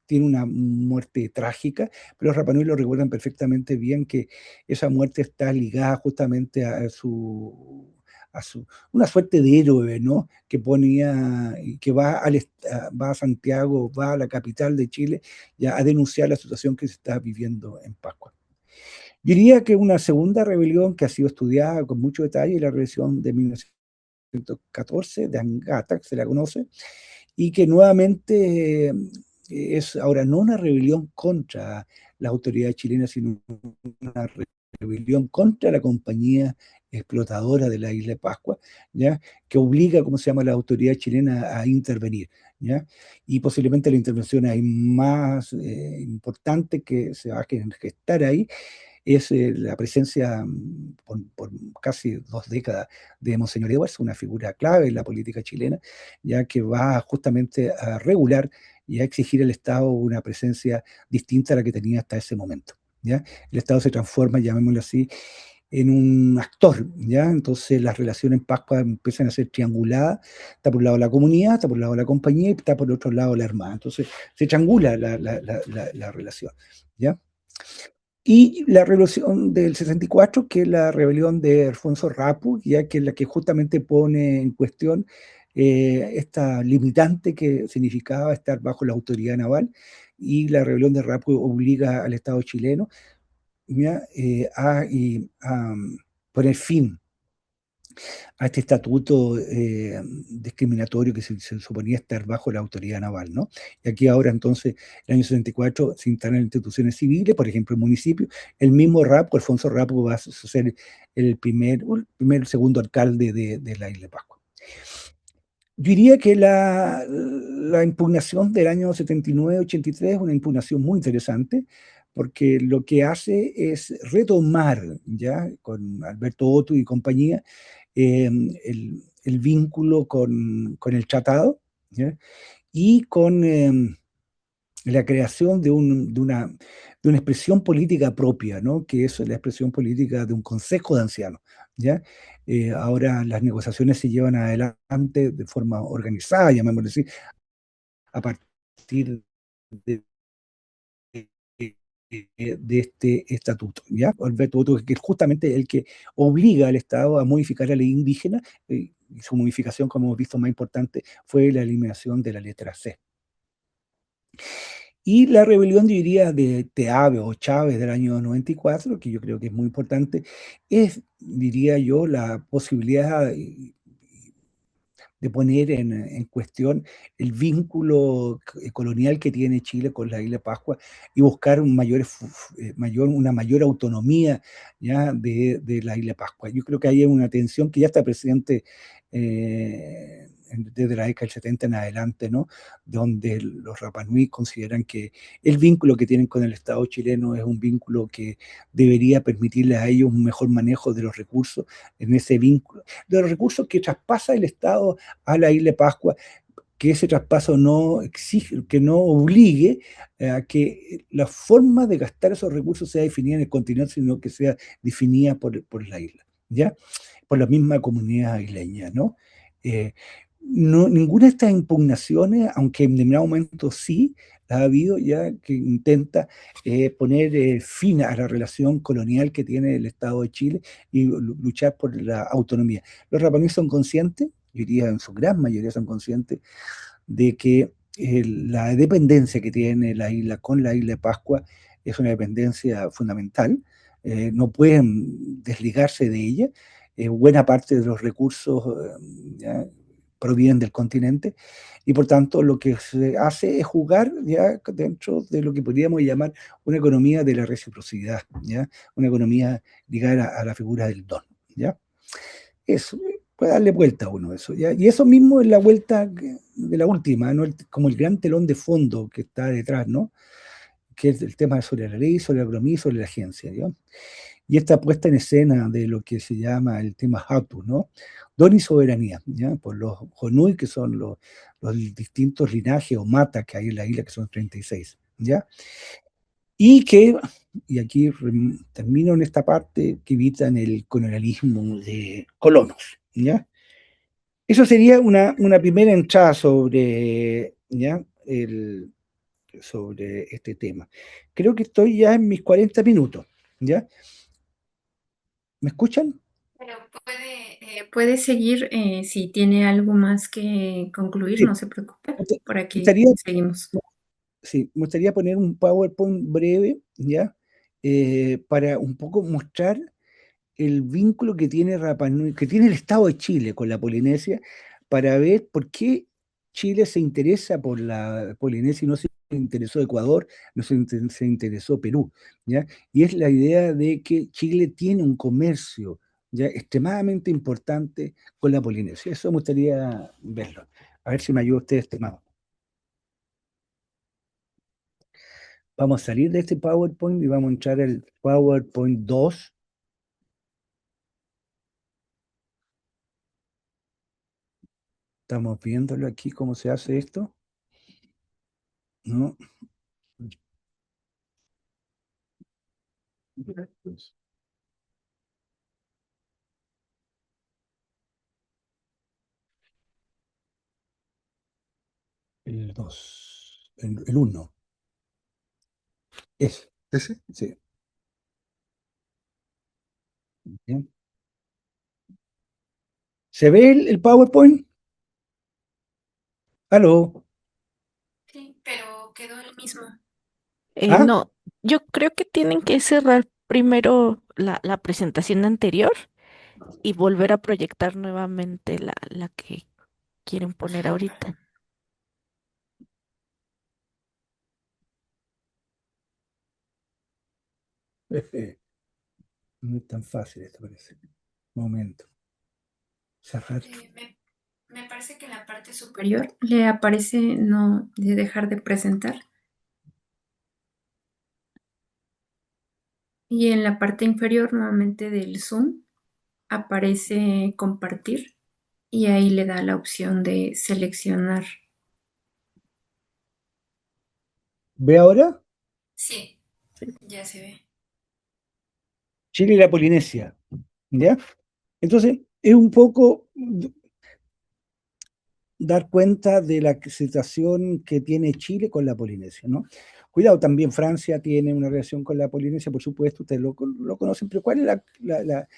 tiene una muerte trágica, pero los Rapanui lo recuerdan perfectamente bien que esa muerte está ligada justamente una suerte de héroe, ¿no? Que ponía, que va a Santiago, va a la capital de Chile, ya a denunciar la situación que se está viviendo en Pascua. Yo diría que una segunda rebelión que ha sido estudiada con mucho detalle es la rebelión de 1914 de Angata, que se la conoce, y que nuevamente es ahora no una rebelión contra la autoridad chilena, sino una rebelión contra la compañía explotadora de la isla de Pascua, ¿ya? Que obliga, ¿cómo se llama?, a la autoridad chilena a intervenir, ¿ya? Y posiblemente la intervención ahí más importante que se va a gestar ahí es la presencia por casi 2 décadas de Monseñor Edwards, una figura clave en la política chilena, ya que va justamente a regular y a exigir al Estado una presencia distinta a la que tenía hasta ese momento. ¿Ya? El Estado se transforma, llamémoslo así, en un actor, ¿ya? Entonces las relaciones en Pascua empiezan a ser trianguladas, está por un lado la comunidad, está por un lado la compañía y está por el otro lado la Armada. Entonces se triangula la relación, ¿ya? Y la revolución del 64, que es la rebelión de Alfonso Rapo, ya que es la que justamente pone en cuestión esta limitante que significaba estar bajo la autoridad naval, y la rebelión de Rapo obliga al Estado chileno, ¿ya? A poner fin a este estatuto discriminatorio que se suponía estar bajo la autoridad naval, ¿no? Y aquí ahora entonces, el año 74, se instalan instituciones civiles, por ejemplo, el municipio, el mismo Rapo, Alfonso Rapo, va a ser segundo alcalde de la isla de Pascua. Yo diría que la impugnación del año 79-83 es una impugnación muy interesante, porque lo que hace es retomar, ya con Alberto Otto y compañía, el vínculo con el tratado, ¿ya? Y con la creación de una expresión política propia, ¿no? Que es la expresión política de un consejo de ancianos, ¿ya? Ahora las negociaciones se llevan adelante de forma organizada, llamémoslo así, a partir de, de este estatuto, ¿ya? Alberto Otto, que es justamente el que obliga al Estado a modificar la ley indígena, y su modificación, como hemos visto, más importante fue la eliminación de la letra C. Y la rebelión, yo diría, de Teave o Chávez del año 94, que yo creo que es muy importante, es, diría yo, la posibilidad de poner en cuestión el vínculo colonial que tiene Chile con la isla de Pascua y buscar una mayor autonomía, ¿ya? de la isla de Pascua. Yo creo que hay una tensión que ya está presente desde la década del 70 en adelante, ¿no? Donde los Rapanui consideran que el vínculo que tienen con el Estado chileno es un vínculo que debería permitirle a ellos un mejor manejo de los recursos en ese vínculo, de los recursos que traspasa el Estado a la isla de Pascua, que ese traspaso no exige, que no obligue a que la forma de gastar esos recursos sea definida en el continente, sino que sea definida por la isla, ¿ya? Por la misma comunidad isleña, ¿no? Eh, Ninguna de estas impugnaciones, aunque en determinado momento sí, las ha habido ya que intenta poner fin a la relación colonial que tiene el Estado de Chile y luchar por la autonomía. Los rapanui son conscientes, yo diría en su gran mayoría son conscientes, de que la dependencia que tiene la isla con la isla de Pascua es una dependencia fundamental, no pueden desligarse de ella, buena parte de los recursos ya, provienen del continente, y por tanto lo que se hace es jugar ya dentro de lo que podríamos llamar una economía de la reciprocidad, ¿ya? Una economía ligada a la figura del don, ¿ya? Eso. puede darle vuelta a uno eso, ¿ya? Y eso mismo es la vuelta de la última, ¿no? Como el gran telón de fondo que está detrás, ¿no? Que es el tema sobre la ley, sobre la economía y sobre la agencia, ¿ya? Y esta puesta en escena de lo que se llama el tema Hatu, ¿no? Don y soberanía, ¿ya? Por los Honui, que son los distintos linajes o matas que hay en la isla, que son 36, ¿ya? Y que, y aquí termino en esta parte, que evitan el colonialismo de colonos, ¿ya? Eso sería una primera entrada sobre, ¿ya? Sobre este tema. Creo que estoy ya en mis 40 minutos, ¿ya? ¿Me escuchan? Pero puede seguir si tiene algo más que concluir, Sí. no se preocupe, Me por aquí gustaría, seguimos. sí, me gustaría poner un PowerPoint breve, ¿ya? Para un poco mostrar el vínculo que tiene Rapa Nui, que tiene el Estado de Chile con la Polinesia, para ver por qué Chile se interesa por la Polinesia y no se interesó Ecuador, no se interesó Perú, ¿ya? Y es la idea de que Chile tiene un comercio ya extremadamente importante con la Polinesia. Eso me gustaría verlo. A ver si me ayuda usted, estimado. Vamos a salir de este PowerPoint y vamos a entrar al PowerPoint 2. Estamos viéndolo aquí cómo se hace esto, ¿no? El 2, el 1. Es. ¿Ese? Sí. Bien. ¿Se ve el PowerPoint? ¿Aló? Sí, pero quedó el mismo. ¿Ah? No, yo creo que tienen que cerrar primero la presentación anterior y volver a proyectar nuevamente la que quieren poner ahorita. No es tan fácil esto, parece. Momento. Cerrar. Me parece que en la parte superior le aparece no de dejar de presentar y en la parte inferior nuevamente del Zoom aparece compartir y ahí le da la opción de seleccionar. ¿Ve ahora? Sí, ya se ve. Chile y la Polinesia. ¿Ya? Entonces, es un poco dar cuenta de la situación que tiene Chile con la Polinesia, ¿no? Cuidado, también Francia tiene una relación con la Polinesia, por supuesto, ustedes lo conocen, pero ¿cuál es la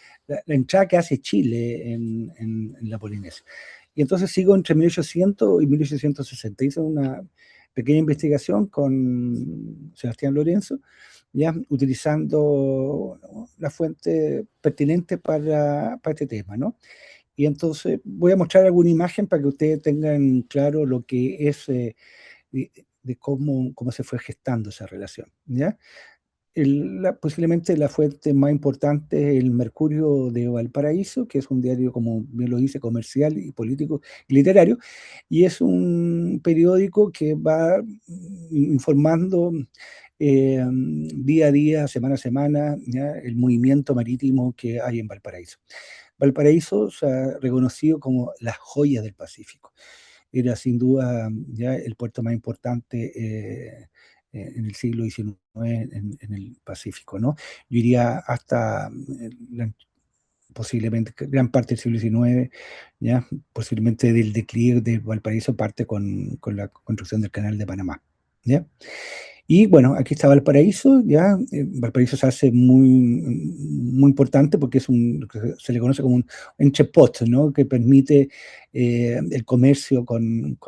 entrada que hace Chile en la Polinesia? Y entonces sigo entre 1800 y 1860. Hice una pequeña investigación con Sebastián Lorenzo, ya utilizando la fuente pertinente para este tema, ¿no? Y entonces voy a mostrar alguna imagen para que ustedes tengan claro lo que es de cómo se fue gestando esa relación, ¿ya? Posiblemente la fuente más importante es el Mercurio de Valparaíso, que es un diario, como bien lo dice, comercial y político y literario, y es un periódico que va informando día a día, semana a semana, ¿ya? El movimiento marítimo que hay en Valparaíso. Valparaíso se ha reconocido como las joyas del Pacífico. Era sin duda ya el puerto más importante en el siglo XIX en el Pacífico, ¿no? Yo iría hasta posiblemente gran parte del siglo XIX, ¿ya? Posiblemente del declive de Valparaíso parte con la construcción del Canal de Panamá, ¿ya? Y bueno, aquí está Valparaíso, ya. Valparaíso se hace muy importante porque se le conoce como un entrepot, ¿no? Que permite el comercio con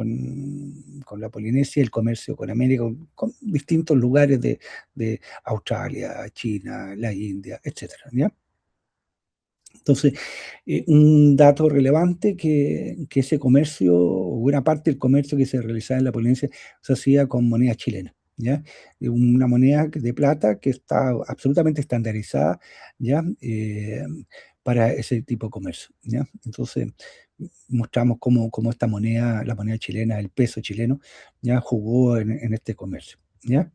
la Polinesia, el comercio con América, con distintos lugares de Australia, China, la India, etcétera, ¿ya? Entonces, un dato relevante que ese comercio, o buena parte del comercio que se realizaba en la Polinesia, se hacía con moneda chilena, ¿ya? Una moneda de plata que está absolutamente estandarizada, ¿ya? para ese tipo de comercio, ¿ya? Entonces, mostramos cómo esta moneda, la moneda chilena, el peso chileno, ya jugó en este comercio, ¿ya?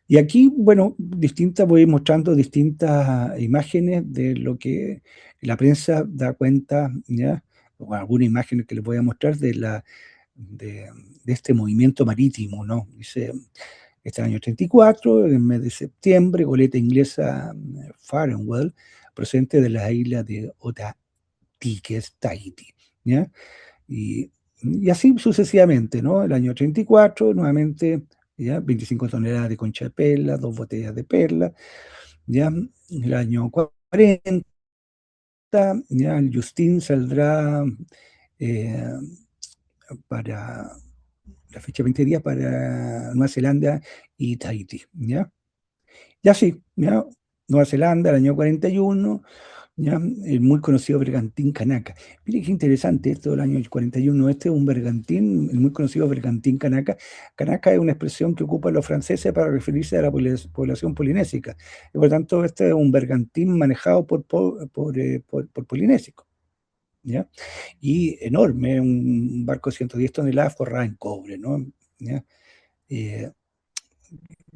Y aquí, bueno, voy mostrando distintas imágenes de lo que la prensa da cuenta, ¿ya? O algunas imágenes que les voy a mostrar de, de este movimiento marítimo, ¿no? Dice, este año 34, en el mes de septiembre, goleta inglesa Farewell, procedente de las islas de Otati, que es Tahití, ¿ya? Y así sucesivamente, ¿no? El año 34, nuevamente, ¿ya? 25 toneladas de concha de perla, 2 botellas de perla, ¿ya? El año 40, ¿ya? El Justin saldrá eh, para la fecha 20 días para Nueva Zelanda y Tahití, ¿ya? Y así, ¿ya? Nueva Zelanda, el año 41, ¿ya? El muy conocido bergantín Kanaka. Mire qué interesante esto del año 41. Este es un bergantín, el muy conocido bergantín Kanaka. Kanaka es una expresión que ocupan los franceses para referirse a la población polinésica. Y por tanto, este es un bergantín manejado por polinésicos, ¿ya? Y enorme, un barco de 110 toneladas forrado en cobre, ¿no? ¿Ya? Eh,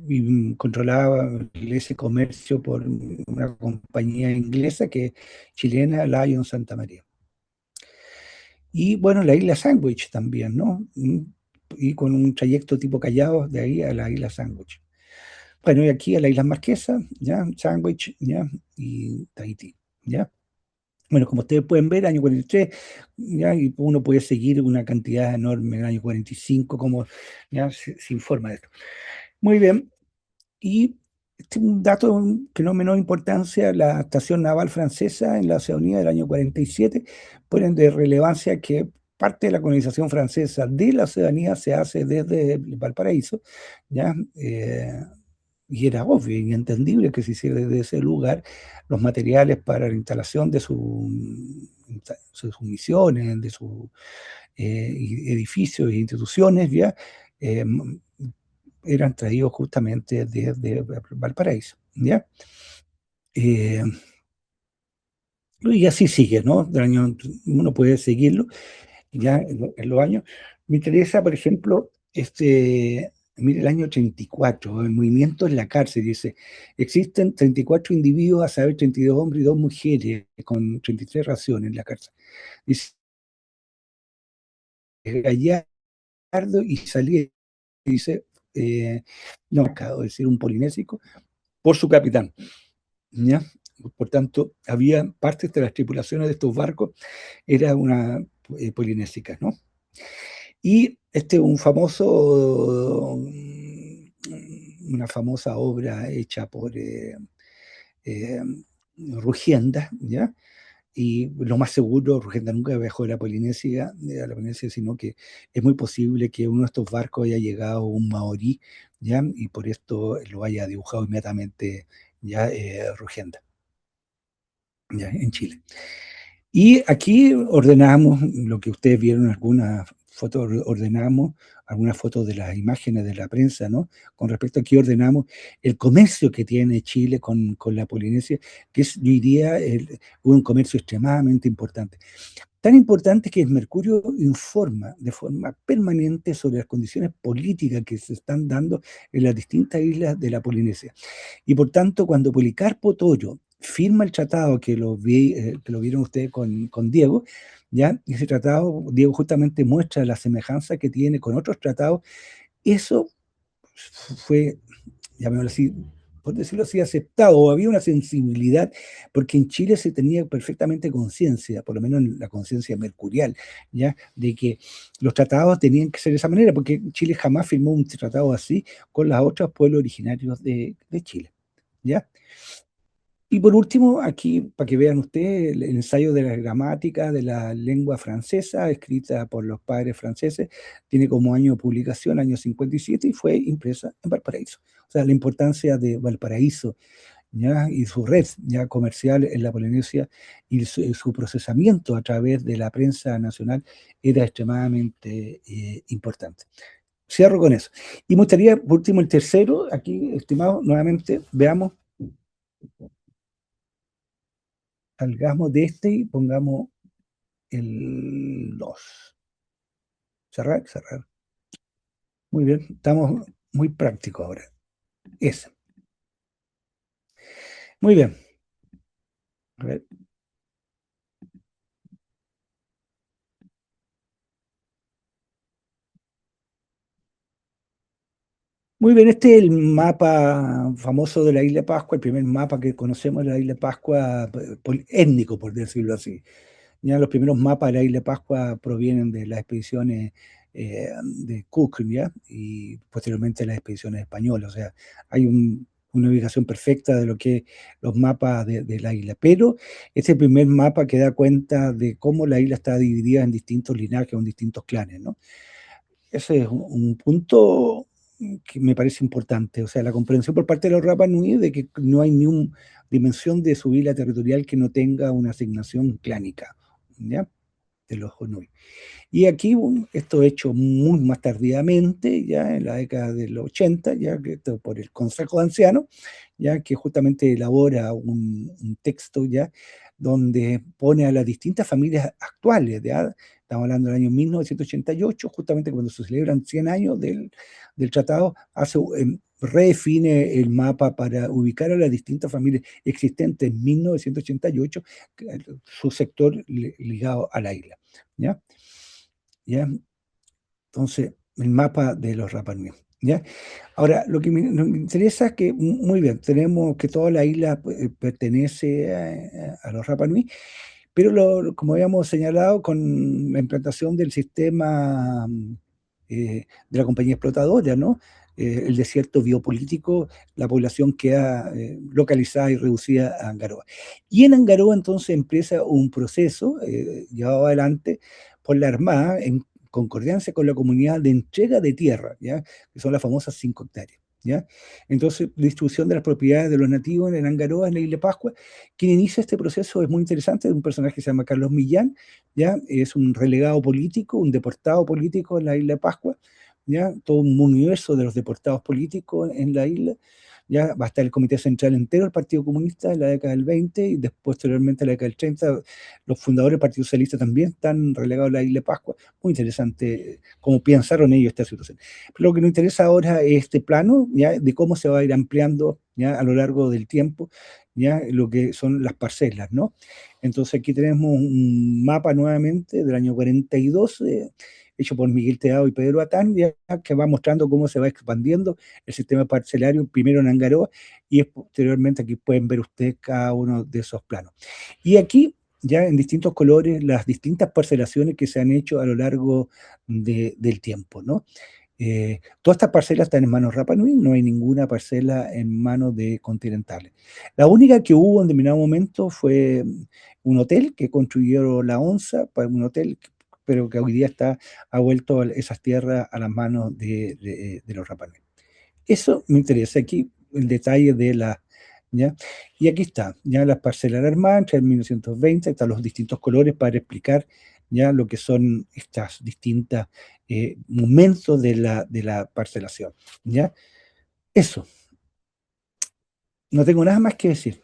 y controlaba ese comercio por una compañía inglesa que chilena, Lion Santa María. Y bueno, la isla Sandwich también, ¿no? Y con un trayecto tipo Callao de ahí a la isla Sandwich. Bueno, y aquí a la isla Marquesa, ¿ya? Sandwich, ¿ya? Y Tahití, ¿ya? Bueno, como ustedes pueden ver, año 43, ¿ya? Y uno puede seguir una cantidad enorme en el año 45, como ya se informa de esto. Muy bien. Y este es un dato que no menor importancia, la estación naval francesa en la Oceanía del año 47 ponen de relevancia que parte de la colonización francesa de la Oceanía se hace desde Valparaíso, ¿ya? Y era obvio y entendible que se hiciera desde ese lugar los materiales para la instalación de sus misiones, de sus edificios e instituciones, ¿ya? Eh, eran traídos justamente desde Valparaíso, ¿ya? Eh, y así sigue, ¿no? Uno puede seguirlo ya en los años. Me interesa, por ejemplo, mire, el año 34, el movimiento en la cárcel, dice, existen 34 individuos, a saber, 32 hombres y 2 mujeres, con 33 raciones en la cárcel. Dice, Gallardo y salía, dice, no, acabo de decir un polinésico, por su capitán, ¿ya? Por tanto, había partes de las tripulaciones de estos barcos, era polinésicas, ¿no? Y este es una famosa obra hecha por eh, Rugienda, ¿ya? Y lo más seguro, Rugienda nunca viajó a la Polinesia, sino que es muy posible que uno de estos barcos haya llegado un maorí, ¿ya? Y por esto lo haya dibujado inmediatamente ya Rugienda, ¿ya? En Chile. Y aquí ordenamos lo que ustedes vieron, algunas fotos, ordenamos algunas fotos de las imágenes de la prensa, ¿no? Con respecto a aquí ordenamos el comercio que tiene Chile con la Polinesia, que es, yo diría, un comercio extremadamente importante. Tan importante que el Mercurio informa de forma permanente sobre las condiciones políticas que se están dando en las distintas islas de la Polinesia. Y por tanto, cuando Policarpo Toro firma el tratado que que lo vieron ustedes con Diego, ¿ya? Y ese tratado, Diego justamente muestra la semejanza que tiene con otros tratados. Eso fue, llamémoslo así, por decirlo así, aceptado, o había una sensibilidad, porque en Chile se tenía perfectamente conciencia, por lo menos la conciencia mercurial, ¿ya? De que los tratados tenían que ser de esa manera, porque Chile jamás firmó un tratado así con los otros pueblos originarios de Chile, ¿ya? Y por último, aquí, para que vean ustedes, el ensayo de la gramática de la lengua francesa, escrita por los padres franceses, tiene como año de publicación, año 57, y fue impresa en Valparaíso. O sea, la importancia de Valparaíso, ¿ya? Y su red ya comercial en la Polinesia y su procesamiento a través de la prensa nacional era extremadamente importante. Cierro con eso. Y me gustaría, por último, el tercero, aquí, estimado, nuevamente, veamos. salgamos de este y pongamos el 2. Cerrar, cerrar. Muy bien, estamos muy prácticos ahora. Ese. Muy bien. A ver. Muy bien, este es el mapa famoso de la isla de Pascua, el primer mapa que conocemos de la isla de Pascua, étnico, por decirlo así. Ya los primeros mapas de la isla de Pascua provienen de las expediciones de Cook, ¿ya? Y posteriormente las expediciones españolas. O sea, hay una ubicación perfecta de lo que es los mapas de la isla. Pero este primer mapa que da cuenta de cómo la isla está dividida en distintos linajes o en distintos clanes, ¿no? Ese es un punto que me parece importante. O sea, la comprensión por parte de los Rapa Nui de que no hay ni una dimensión de su isla territorial que no tenga una asignación clánica, ¿ya? De los Nui. Y aquí esto hecho muy más tardíamente, ya en la década de los 80, ya que esto por el Consejo de Ancianos, ya que justamente elabora un texto ya donde pone a las distintas familias actuales, ya estamos hablando del año 1988, justamente cuando se celebran 100 años del tratado, redefine el mapa para ubicar a las distintas familias existentes en 1988, su sector ligado a la isla, ¿ya? ¿Ya? Entonces, el mapa de los Rapa Nui, ¿ya? Ahora, lo que nos interesa es que, muy bien, tenemos que toda la isla pertenece a los Rapa Nui, pero como habíamos señalado, con la implantación del sistema de la compañía explotadora, ¿no? El desierto biopolítico, la población queda localizada y reducida a Angaroa. Y en Angaroa entonces empieza un proceso llevado adelante por la Armada en concordancia con la comunidad de entrega de tierra, ¿ya? Que son las famosas 5 hectáreas. ¿Ya? Entonces, la distribución de las propiedades de los nativos en Angaroa, en la isla de Pascua. Quien inicia este proceso es muy interesante, es un personaje que se llama Carlos Millán, ¿ya? Es un relegado político, un deportado político en la isla de Pascua, ¿ya? Todo un universo de los deportados políticos en la isla, ya va a estar el Comité Central entero del Partido Comunista en la década del 20 y después, posteriormente, en la década del 30, los fundadores del Partido Socialista también están relegados a la isla de Pascua. Muy interesante cómo pensaron ellos esta situación. Pero lo que nos interesa ahora es este plano, ¿ya? De cómo se va a ir ampliando, ¿ya? A lo largo del tiempo, ¿ya? Lo que son las parcelas, ¿no? Entonces aquí tenemos un mapa nuevamente del año 42, hecho por Miguel Teado y Pedro Atán, ya, que va mostrando cómo se va expandiendo el sistema parcelario, primero en Angaroa, y posteriormente aquí pueden ver ustedes cada uno de esos planos. Y aquí, ya en distintos colores, las distintas parcelaciones que se han hecho a lo largo del tiempo, ¿no? Todas estas parcelas están en manos Rapa Nui, no hay ninguna parcela en manos de Continentales. La única que hubo en determinado momento fue un hotel que construyeron la ONSA, para un hotel, pero que hoy día ha vuelto esas tierras a las manos de los Rapa Nui. Eso me interesa aquí, el detalle de la... ¿ya? Y aquí está, ya las parcelas armadas entre el 1920, están los distintos colores para explicar ya lo que son estas distintas momentos de la parcelación. ¿Ya? Eso. No tengo nada más que decir.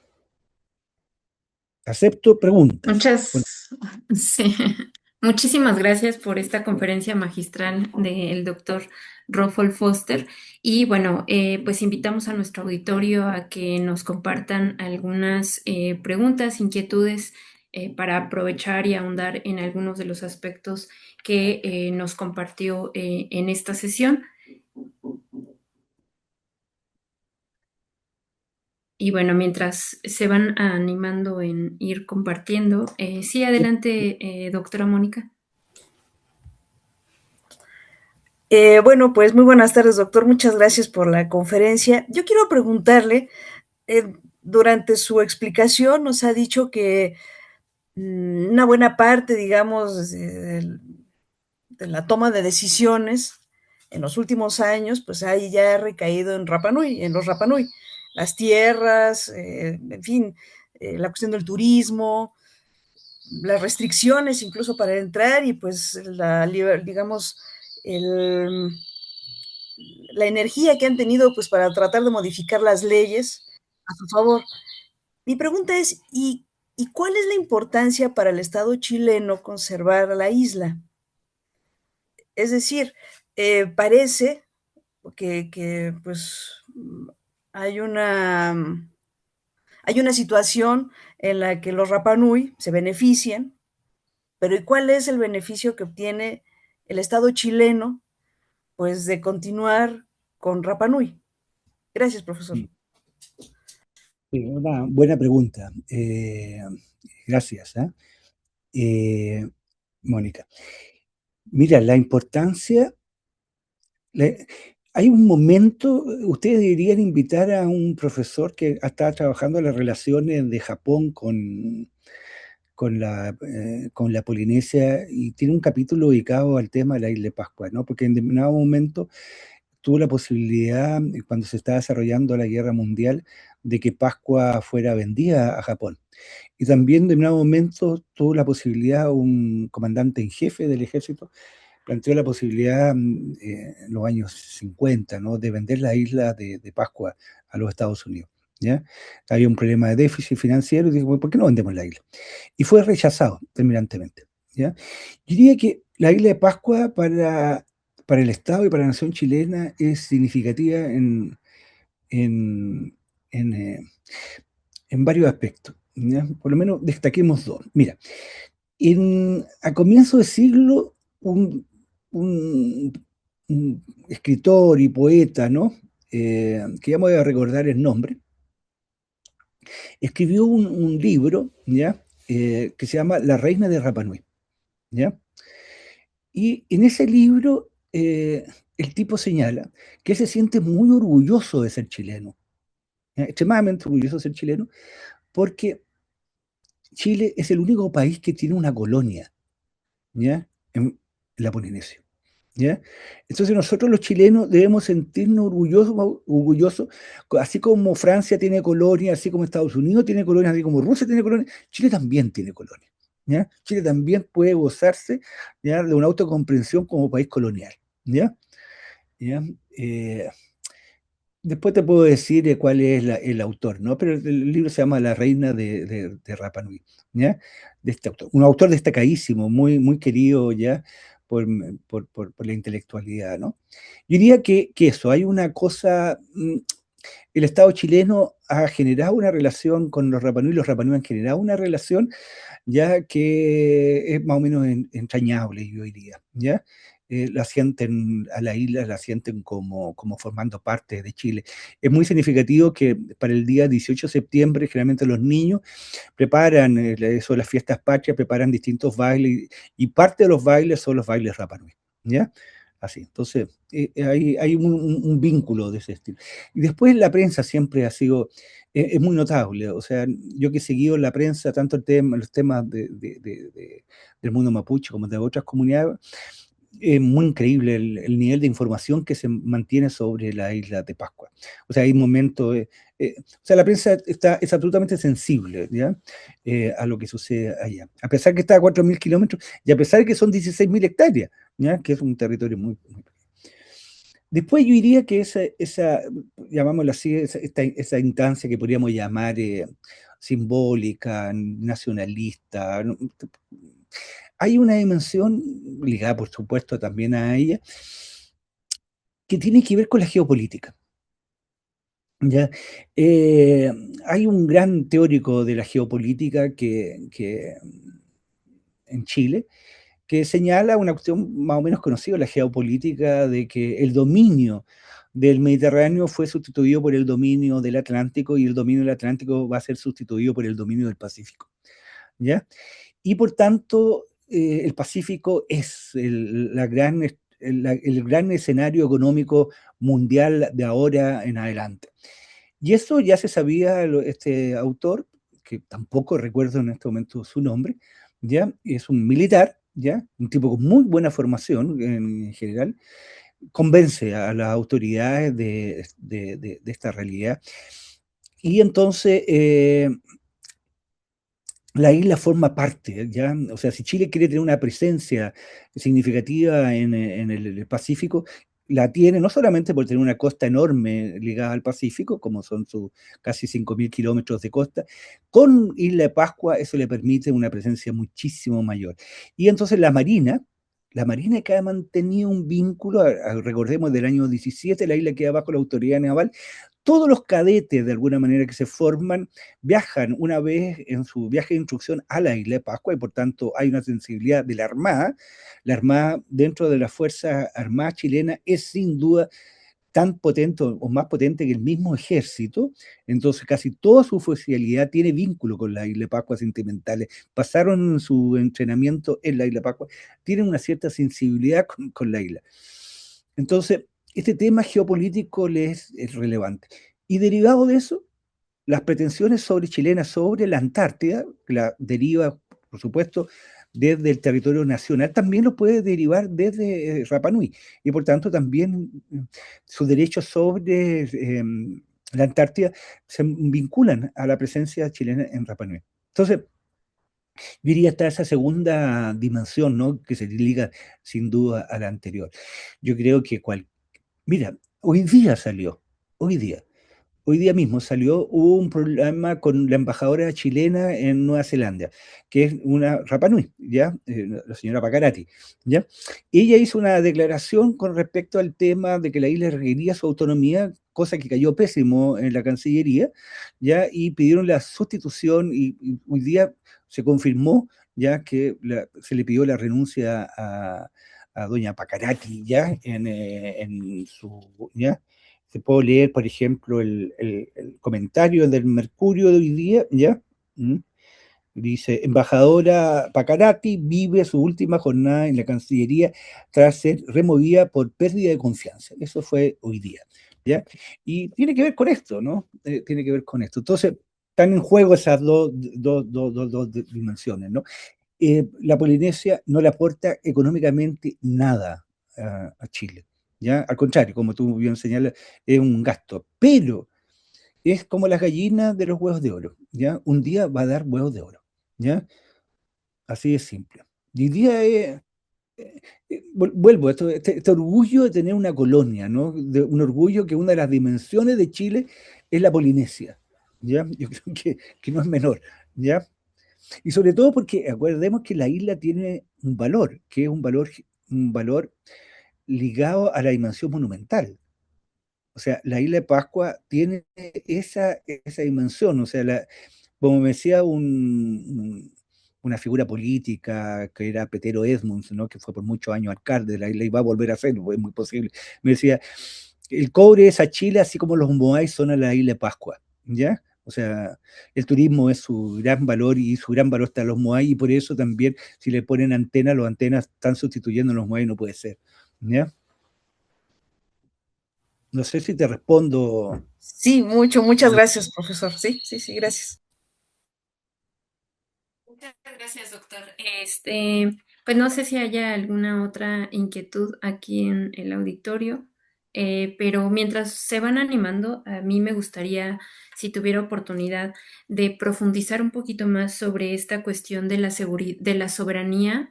Acepto preguntas. Bueno, Sí. Muchísimas gracias por esta conferencia magistral del doctor Rolf Foster. Y bueno, pues invitamos a nuestro auditorio a que nos compartan algunas preguntas, inquietudes para aprovechar y ahondar en algunos de los aspectos que nos compartió en esta sesión. Y bueno, mientras se van animando en ir compartiendo, sí, adelante, doctora Mónica. Bueno, pues muy buenas tardes, doctor. Muchas gracias por la conferencia. Yo quiero preguntarle, durante su explicación nos ha dicho que una buena parte, digamos, de la toma de decisiones en los últimos años, pues ahí ya ha recaído en Rapa Nui, en los Rapa Nui. Las tierras, en fin, la cuestión del turismo, las restricciones incluso para entrar y pues digamos, el, la energía que han tenido pues para tratar de modificar las leyes a su favor. Mi pregunta es, ¿y ¿Y cuál es la importancia para el Estado chileno conservar la isla? Es decir, parece pues, hay hay una situación en la que los Rapa Nui se benefician, pero ¿y cuál es el beneficio que obtiene el Estado chileno, pues, de continuar con Rapa Nui? Gracias, profesor. Sí, una buena pregunta. Gracias, Mónica. Mira, la importancia, le- hay un momento, ustedes deberían invitar a un profesor que está trabajando las relaciones de Japón con la Polinesia y tiene un capítulo dedicado al tema de la isla de Pascua, ¿no? Porque en determinado momento tuvo la posibilidad, cuando se estaba desarrollando la guerra mundial, de que Pascua fuera vendida a Japón. Y también en determinado momento tuvo la posibilidad, un comandante en jefe del ejército planteó la posibilidad en los años 50, ¿no? De vender la isla de Pascua a los Estados Unidos. ¿Ya? Había un problema de déficit financiero y dijo, "Bueno, ¿por qué no vendemos la isla?" Y fue rechazado terminantemente. ¿Ya? Yo diría que la isla de Pascua para el Estado y para la nación chilena es significativa en, en, eh, en varios aspectos. ¿Ya? Por lo menos destaquemos dos. Mira, a comienzo de siglo, un- un escritor y poeta, ¿no? Que ya me voy a recordar el nombre, escribió un libro, ¿ya? Que se llama La Reina de Rapa Nui, ¿ya? Y en ese libro el tipo señala que él se siente muy orgulloso de ser chileno, ¿ya? Extremadamente orgulloso de ser chileno, porque Chile es el único país que tiene una colonia, ¿ya? En la Polinesia. ¿Ya? Entonces nosotros los chilenos debemos sentirnos orgullosos, así como Francia tiene colonia, así como Estados Unidos tiene colonia, así como Rusia tiene colonia, Chile también tiene colonia. ¿Ya? Chile también puede gozarse, ¿ya? De una autocomprensión como país colonial. ¿Ya? ¿Ya? Eh, Después te puedo decir cuál es el autor, ¿no? Pero el libro se llama La Reina de Rapa Nui, ¿ya? De este autor. Un autor destacadísimo, muy, muy querido ya por, por la intelectualidad, ¿no? Yo diría que eso, hay una cosa, el Estado chileno ha generado una relación con los Rapa Nui han generado una relación ya que es más o menos entrañable, yo diría, ¿ya? La sienten a la isla, la sienten como formando parte de Chile. Es muy significativo que para el día 18 de septiembre, generalmente los niños preparan, eso, las fiestas patrias, preparan distintos bailes, y parte de los bailes son los bailes Rapa Nui, ¿ya? Así, entonces hay un vínculo de ese estilo. Y después la prensa siempre ha sido, es muy notable, o sea, yo que he seguido la prensa, tanto los temas del mundo mapuche como de otras comunidades, es muy increíble nivel de información que se mantiene sobre la isla de Pascua. O sea, hay momentos, o sea, la prensa es absolutamente sensible, ¿ya? A lo que sucede allá. A pesar que está a 4.000 kilómetros y a pesar que son 16.000 hectáreas, ¿ya? Que es un territorio muy. Después yo diría que llamámoslo así, esa instancia que podríamos llamar simbólica, nacionalista, ¿no? Hay una dimensión ligada, por supuesto, también a ella, que tiene que ver con la geopolítica. ¿Ya? Eh, Hay un gran teórico de la geopolítica en Chile que señala una cuestión más o menos conocida, la geopolítica, de que el dominio del Mediterráneo fue sustituido por el dominio del Atlántico y el dominio del Atlántico va a ser sustituido por el dominio del Pacífico. ¿Ya? Y por tanto, el Pacífico es el gran escenario económico mundial de ahora en adelante. Y eso ya se sabía, este autor, que tampoco recuerdo en este momento su nombre, ya es un militar, ya un tipo con muy buena formación en general, convence a las autoridades de esta realidad. Y entonces la isla forma parte, ¿ya? O sea, si Chile quiere tener una presencia significativa en el Pacífico, la tiene no solamente por tener una costa enorme ligada al Pacífico, como son sus casi 5.000 kilómetros de costa, con Isla de Pascua eso le permite una presencia muchísimo mayor. Y entonces la Marina que ha mantenido un vínculo, recordemos del año 17, la isla queda bajo la autoridad naval, todos los cadetes de alguna manera que se forman viajan una vez en su viaje de instrucción a la isla de Pascua y por tanto hay una sensibilidad de la Armada dentro de la Fuerza Armada chilena es sin duda tan potente o más potente que el mismo ejército, entonces casi toda su oficialidad tiene vínculo con la Isla de Pascua sentimentales, pasaron su entrenamiento en la Isla de Pascua, tienen una cierta sensibilidad con la isla. Entonces, este tema geopolítico les es relevante. Y derivado de eso, las pretensiones sobre chilenas sobre la Antártida, la deriva, por supuesto, desde el territorio nacional, también lo puede derivar desde Rapa Nui. Y por tanto, también sus derechos sobre la Antártida se vinculan a la presencia chilena en Rapa Nui. Entonces, yo diría hasta esa segunda dimensión, ¿no? Que se liga sin duda a la anterior. Yo creo que mira, hoy día salió, hoy día. Hoy día mismo salió un problema con la embajadora chilena en Nueva Zelanda, que es una Rapa Nui, ¿ya? La señora Pacarati, ¿ya? Ella hizo una declaración con respecto al tema de que la isla requería su autonomía, cosa que cayó pésimo en la Cancillería, ¿ya? Y pidieron la sustitución y hoy día se confirmó, ¿ya? Que se le pidió la renuncia a doña Pacarati, ¿ya? En su, ¿ya? Se puedo leer, por ejemplo, el comentario del Mercurio de hoy día, ¿ya? ¿Mm? Dice, embajadora Pacarati vive su última jornada en la Cancillería tras ser removida por pérdida de confianza. Eso fue hoy día, ¿ya? Y tiene que ver con esto, ¿no? Tiene que ver con esto. Entonces, están en juego esas dos dimensiones, ¿no? La Polinesia no le aporta económicamente nada a Chile, ¿ya? Al contrario, como tú bien señalas, es un gasto, pero es como las gallinas de los huevos de oro, ¿ya? Un día va a dar huevos de oro, ¿ya? Así de simple. Y hoy día vuelvo a esto, este orgullo de tener una colonia, ¿no? Un orgullo que una de las dimensiones de Chile es la Polinesia, ¿ya? Yo creo que no es menor, ¿ya? Y sobre todo porque acordemos que la isla tiene un valor, que es un valor ligado a la dimensión monumental. O sea, la isla de Pascua tiene esa dimensión, o sea, como me decía una figura política que era Petero Edmonds, ¿no? Que fue por muchos años alcalde de la isla y va a volver a serlo, es muy posible. Me decía, el cobre es a Chile así como los Moai son a la isla de Pascua, ¿ya? O sea, el turismo es su gran valor y su gran valor está en los Moai y por eso también si le ponen antenas, los antenas están sustituyendo a los Moai, no puede ser, ¿ya? No sé si te respondo. Sí, muchas gracias, profesor. Sí, sí, sí, gracias. Muchas gracias, doctor. Pues no sé si haya alguna otra inquietud aquí en el auditorio, pero mientras se van animando, a mí me gustaría, si tuviera oportunidad, de profundizar un poquito más sobre esta cuestión de de la soberanía,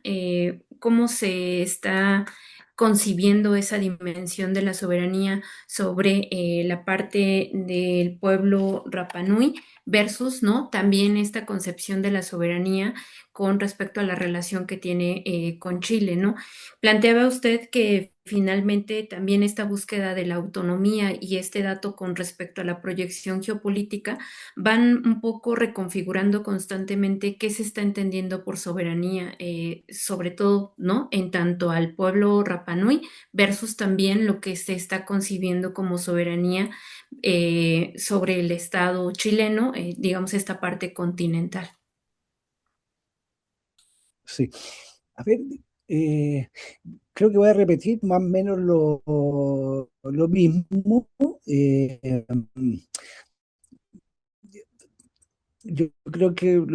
cómo se está concibiendo esa dimensión de la soberanía sobre la parte del pueblo Rapanui versus, ¿no? También esta concepción de la soberanía con respecto a la relación que tiene con Chile, ¿no? Planteaba usted que finalmente también esta búsqueda de la autonomía y este dato con respecto a la proyección geopolítica van un poco reconfigurando constantemente qué se está entendiendo por soberanía, sobre todo, ¿no? En tanto al pueblo Rapanui versus también lo que se está concibiendo como soberanía sobre el Estado chileno, digamos, esta parte continental. Sí. A ver, eh, creo que voy a repetir más o menos lo mismo. Yo creo que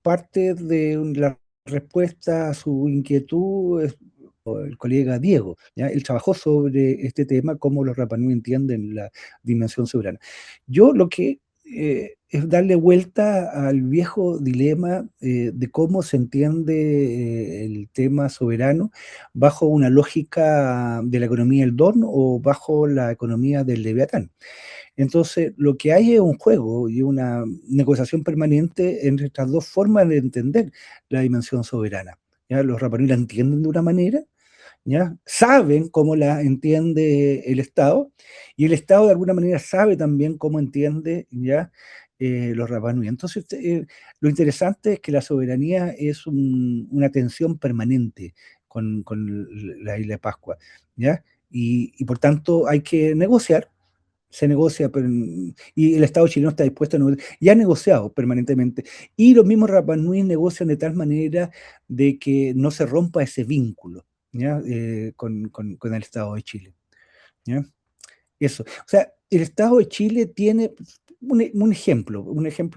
parte de la respuesta a su inquietud es el colega Diego, ¿ya? Él trabajó sobre este tema, cómo los Rapanui entienden la dimensión soberana. Yo lo que es darle vuelta al viejo dilema de cómo se entiende el tema soberano bajo una lógica de la economía del Don o bajo la economía del Leviatán. Entonces, lo que hay es un juego y una negociación permanente entre estas dos formas de entender la dimensión soberana. ¿Ya? Los Rapa Nui la entienden de una manera, ¿ya? Saben cómo la entiende el Estado, y el Estado de alguna manera sabe también cómo entiende, ¿ya? Los Rapa Nui. Entonces, lo interesante es que la soberanía es una tensión permanente con la isla de Pascua, ¿ya? Y por tanto hay que negociar, se negocia, y el Estado chileno está dispuesto a negociar, y ha negociado permanentemente, y los mismos Rapa Nui negocian de tal manera de que no se rompa ese vínculo, ¿ya? Con el Estado de Chile, ¿ya? Eso. O sea, el Estado de Chile tiene un ejemplo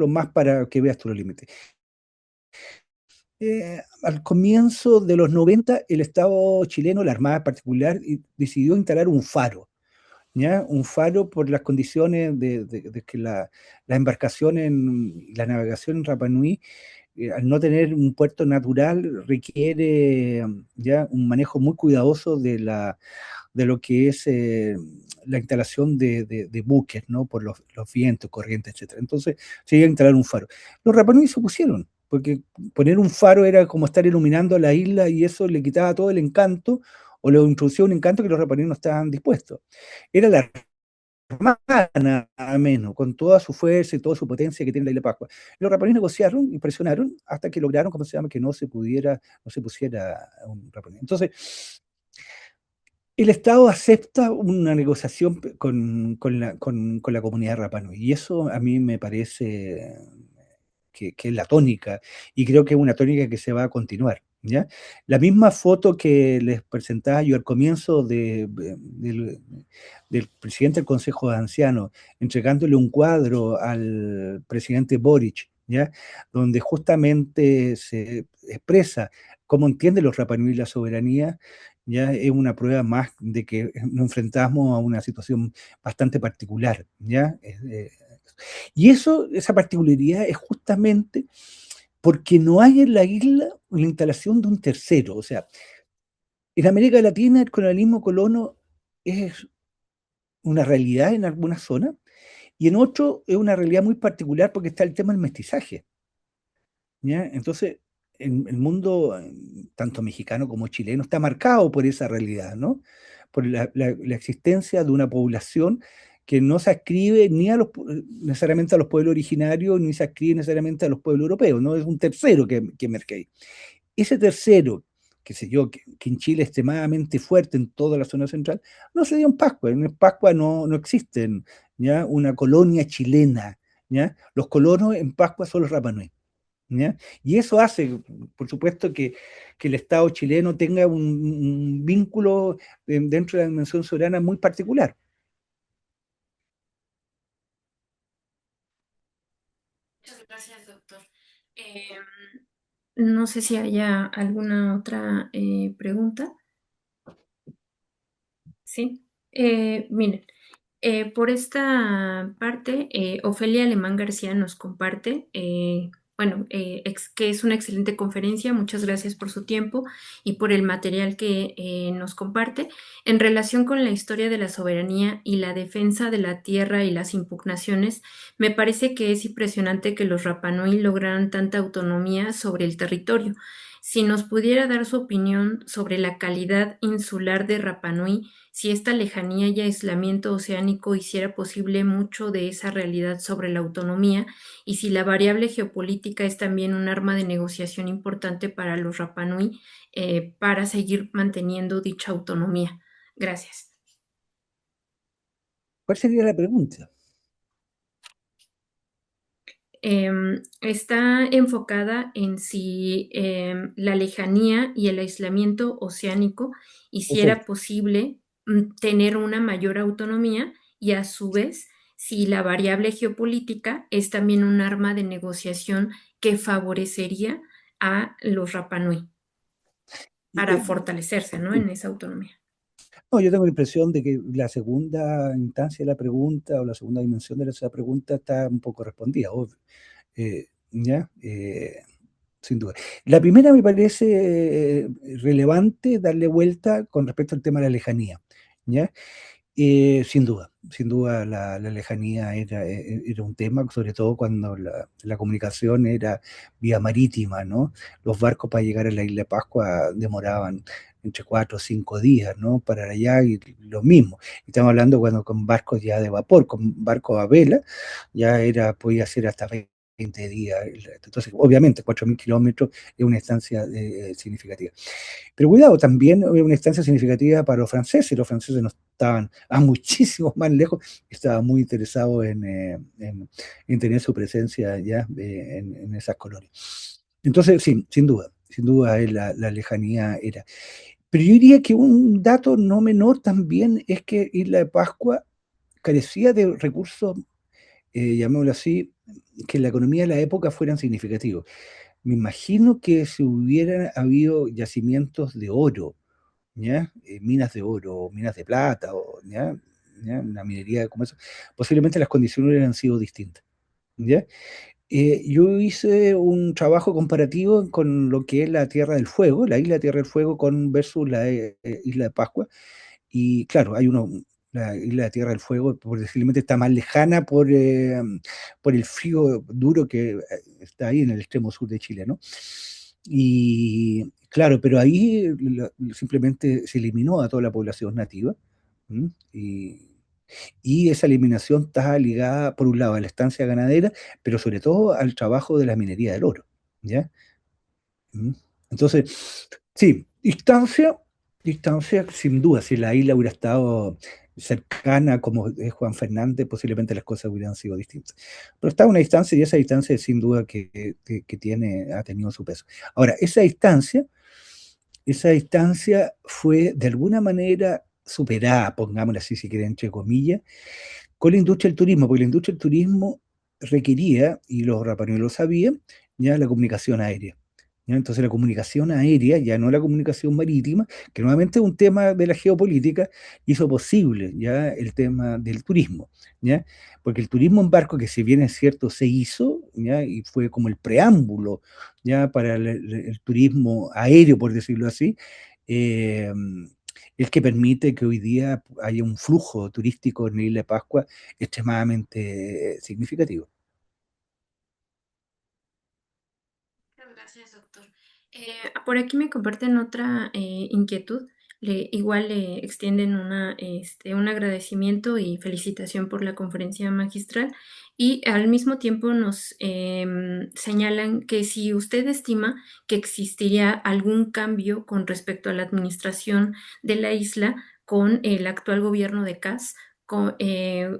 más para que veas tú los límites. Al comienzo de los 90, el Estado chileno, la Armada en particular, decidió instalar un faro, ¿ya? Un faro por las condiciones de que la embarcación la navegación en Rapa Nui, al no tener un puerto natural, requiere ya un manejo muy cuidadoso de lo que es la instalación de buques, ¿no? Por los vientos, corrientes, etcétera. Entonces, se iba a instalar un faro. Los Rapa Nui se opusieron, porque poner un faro era como estar iluminando la isla y eso le quitaba todo el encanto, o le introducía un encanto que los Rapa Nui no estaban dispuestos. Era la Armada, nada menos, con toda su fuerza y toda su potencia que tiene la isla de Pascua. Los Rapa Nui negociaron y presionaron hasta que lograron, ¿cómo se llama?, que no se pusiera un Rapa Nui. Entonces, el Estado acepta una negociación con la comunidad Rapa Nui, y eso a mí me parece que es la tónica, y creo que es una tónica que se va a continuar, ¿ya? La misma foto que les presentaba yo al comienzo del presidente del Consejo de Ancianos, entregándole un cuadro al presidente Boric, ¿ya? Donde justamente se expresa cómo entienden los Rapa Nui la soberanía, ya es una prueba más de que nos enfrentamos a una situación bastante particular, ¿ya? Y esa particularidad es justamente porque no hay en la isla la instalación de un tercero. O sea, en América Latina el colonialismo colono es una realidad en algunas zonas, y en otro es una realidad muy particular porque está el tema del mestizaje, ¿ya? Entonces, el mundo, tanto mexicano como chileno, está marcado por esa realidad, ¿no? Por la existencia de una población que no se ascribe ni necesariamente a los pueblos originarios, ni se ascribe necesariamente a los pueblos europeos, ¿no? Es un tercero que emerge ahí. Ese tercero, qué sé yo, que en Chile es extremadamente fuerte en toda la zona central, no se dio en Pascua. En Pascua no existen, ¿ya? Una colonia chilena, ¿ya? Los colonos en Pascua son los Rapa Nui, ¿ya? Y eso hace, por supuesto, que el Estado chileno tenga un vínculo dentro de la dimensión soberana muy particular. Muchas gracias, doctor. Eh, no sé si haya alguna otra pregunta. Sí. Miren, por esta parte, Ofelia Alemán García nos comparte, bueno, que es una excelente conferencia. Muchas gracias por su tiempo y por el material que nos comparte. En relación con la historia de la soberanía y la defensa de la tierra y las impugnaciones, me parece que es impresionante que los Rapa Nui lograran tanta autonomía sobre el territorio. Si nos pudiera dar su opinión sobre la calidad insular de Rapa Nui, si esta lejanía y aislamiento oceánico hiciera posible mucho de esa realidad sobre la autonomía, y si la variable geopolítica es también un arma de negociación importante para los Rapa Nui para seguir manteniendo dicha autonomía. Gracias. ¿Cuál sería la pregunta? Está enfocada en si la lejanía y el aislamiento oceánico hiciera Perfecto. posible tener una mayor autonomía, y a su vez si la variable geopolítica es también un arma de negociación que favorecería a los Rapa Nui para fortalecerse, ¿no?, en esa autonomía. No, yo tengo la impresión de que la segunda instancia de la pregunta o la segunda dimensión de esa pregunta está un poco respondida, obvio. ¿Ya? Sin duda. La primera me parece relevante darle vuelta con respecto al tema de la lejanía, ¿ya? Sin duda la lejanía era un tema, sobre todo cuando la comunicación era vía marítima, ¿no? Los barcos para llegar a la isla de Pascua demoraban entre 4 o 5 días, ¿no? Para allá y lo mismo. Estamos hablando cuando con barcos ya de vapor, con barcos a vela, podía ser hasta 20 días. Entonces, obviamente, 4.000 kilómetros es una distancia significativa. Pero cuidado, también es una instancia significativa para los franceses. Los franceses no estaban a muchísimo más lejos, estaban muy interesados en tener su presencia ya en esas colonias. Entonces, sí, sin duda la lejanía era. Pero yo diría que un dato no menor también es que Isla de Pascua carecía de recursos, llamémoslo así, que en la economía de la época fueran significativos. Me imagino que si hubiera habido yacimientos de oro, ¿ya? Minas de oro, minas de plata, ¿ya? ¿Ya? Una minería como eso, posiblemente las condiciones hubieran sido distintas, ¿ya? Yo hice un trabajo comparativo con lo que es la Tierra del Fuego, la isla Tierra del Fuego con versus la isla de Pascua, y claro, la isla de Tierra del Fuego, posiblemente está más lejana por el frío duro que está ahí en el extremo sur de Chile, ¿no? Y claro, pero ahí simplemente se eliminó a toda la población nativa, ¿m? Y esa eliminación está ligada, por un lado, a la estancia ganadera, pero sobre todo al trabajo de la minería del oro, ¿ya? ¿Mm? Entonces, sí, distancia, sin duda, si la isla hubiera estado cercana como es Juan Fernández, posiblemente las cosas hubieran sido distintas. Pero está a una distancia y esa distancia sin duda ha tenido su peso. Ahora, esa distancia fue de alguna manera superada, pongámoslo así, si quieren, entre comillas, con la industria del turismo, porque la industria del turismo requería, y los rapanuelos lo sabían, ya la comunicación aérea. ¿Ya? Entonces la comunicación aérea, ya no la comunicación marítima, que nuevamente es un tema de la geopolítica, hizo posible ya el tema del turismo, ¿ya? Porque el turismo en barco, que si bien es cierto, se hizo, ¿ya? Y fue como el preámbulo ya para el turismo aéreo, por decirlo así, eh, el que permite que hoy día haya un flujo turístico en la Isla de Pascua extremadamente significativo. Muchas gracias, doctor. Por aquí me comparten otra inquietud. Igual le extienden un agradecimiento y felicitación por la conferencia magistral y al mismo tiempo nos señalan que si usted estima que existiría algún cambio con respecto a la administración de la isla con el actual gobierno de CAS,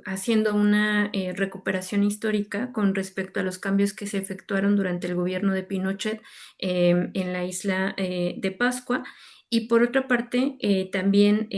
haciendo una recuperación histórica con respecto a los cambios que se efectuaron durante el gobierno de Pinochet en la isla de Pascua. Y por otra parte, también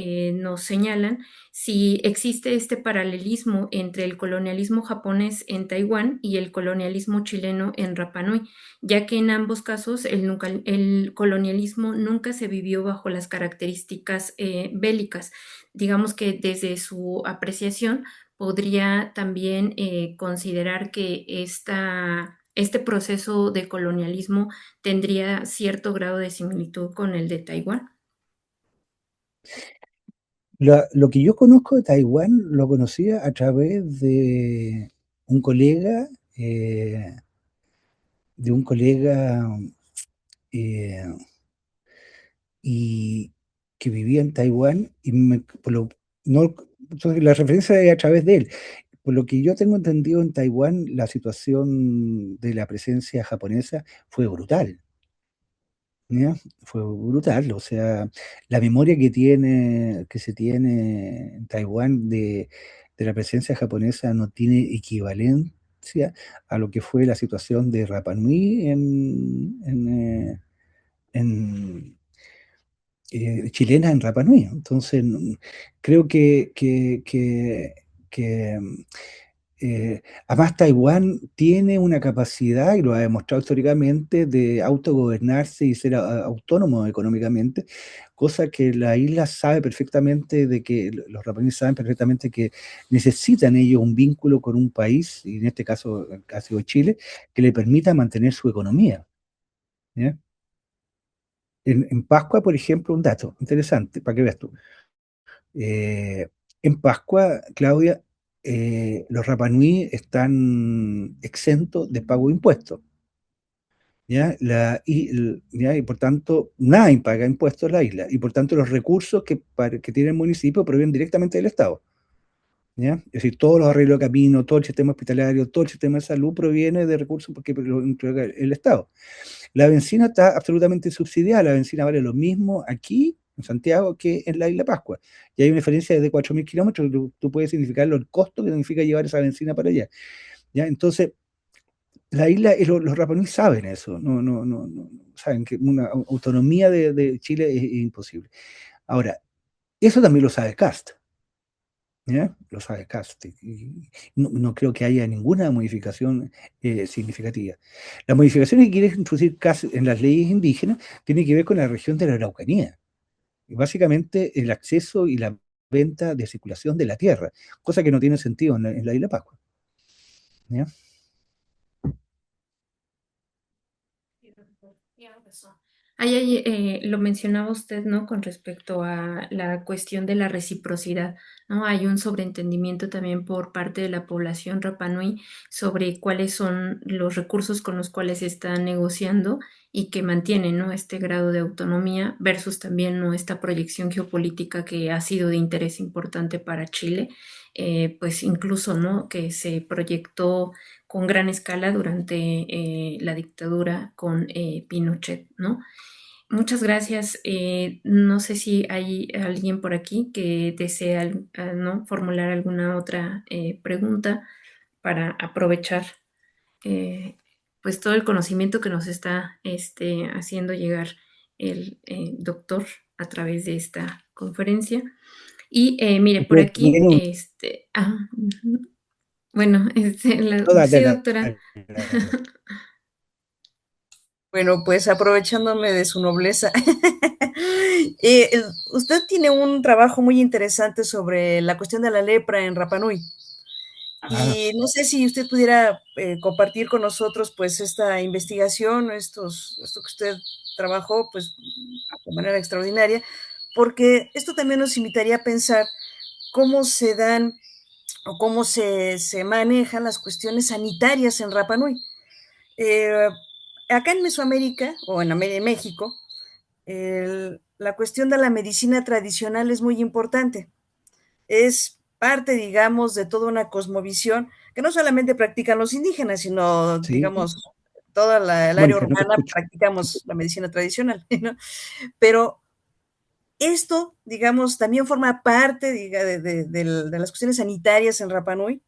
nos señalan si existe este paralelismo entre el colonialismo japonés en Taiwán y el colonialismo chileno en Rapa Nui, ya que en ambos casos el colonialismo nunca se vivió bajo las características bélicas. Digamos que desde su apreciación podría también considerar que este proceso de colonialismo tendría cierto grado de similitud con el de Taiwán. Lo que yo conozco de Taiwán lo conocía a través un colega, eh, de un colega eh, y que vivía en Taiwán y no, entonces la referencia es a través de él. Por lo que yo tengo entendido, en Taiwán la situación de la presencia japonesa fue brutal. ¿Ya? Fue brutal, o sea, la memoria que se tiene en Taiwán de la presencia japonesa no tiene equivalencia a lo que fue la situación de Rapa Nui en chilena en Rapa Nui. Entonces, creo que Además, Taiwán tiene una capacidad, y lo ha demostrado históricamente, de autogobernarse y ser autónomo económicamente, cosa que la isla sabe perfectamente, de que los japoneses saben perfectamente que necesitan ellos un vínculo con un país, y en este caso ha sido Chile, que le permita mantener su economía. ¿Ya? En Pascua, por ejemplo, un dato interesante, para que veas tú. En Pascua, Claudia, los Rapanui están exentos de pago de impuestos. ¿Ya? ¿Ya? Y por tanto, nadie paga impuestos en la isla. Y por tanto, los recursos que tiene el municipio provienen directamente del Estado. ¿Ya? Es decir, todos los arreglos de camino, todo el sistema hospitalario, todo el sistema de salud proviene de recursos porque lo entrega el Estado. La benzina está absolutamente subsidiada, la benzina vale lo mismo aquí en Santiago que en la isla Pascua. Y hay una diferencia de 4.000 kilómetros, tú puedes significar el costo que significa llevar esa benzina para allá. ¿Ya? Entonces, la isla, los Rapanui saben eso, no, saben que una autonomía de Chile es imposible. Ahora, eso también lo sabe Cast. ¿Ya? Lo sabe Cast. Y no creo que haya ninguna modificación significativa. La modificación que quiere introducir Cast en las leyes indígenas tiene que ver con la región de la Araucanía. Y básicamente el acceso y la venta de circulación de la tierra, cosa que no tiene sentido en la isla Pascua. ¿Ya? Ahí lo mencionaba usted, ¿no? Con respecto a la cuestión de la reciprocidad, ¿no? Hay un sobreentendimiento también por parte de la población Rapanui sobre cuáles son los recursos con los cuales se está negociando y que mantienen, ¿no? Este grado de autonomía versus también, ¿no? Esta proyección geopolítica que ha sido de interés importante para Chile, pues incluso, ¿no? Que se proyectó con gran escala durante la dictadura con Pinochet, ¿no? Muchas gracias. No sé si hay alguien por aquí que desea, ¿no? Formular alguna otra pregunta para aprovechar pues todo el conocimiento que nos está haciendo llegar el doctor a través de esta conferencia. Y mire, por aquí, ujú. Bueno, sí, doctora. Bueno, pues aprovechándome de su nobleza, usted tiene un trabajo muy interesante sobre la cuestión de la lepra en Rapa Nui. Y no sé si usted pudiera compartir con nosotros pues esta investigación, esto que usted trabajó pues de manera extraordinaria, porque esto también nos invitaría a pensar cómo se dan o cómo se manejan las cuestiones sanitarias en Rapa Nui. Acá en Mesoamérica o en México, la cuestión de la medicina tradicional es muy importante. Es parte, digamos, de toda una cosmovisión que no solamente practican los indígenas, sino, Sí, digamos, toda el área Mónica, no te urbana escucho. practicamos la medicina tradicional, ¿no? Pero esto, digamos, también forma parte de las cuestiones sanitarias en Rapa Nui.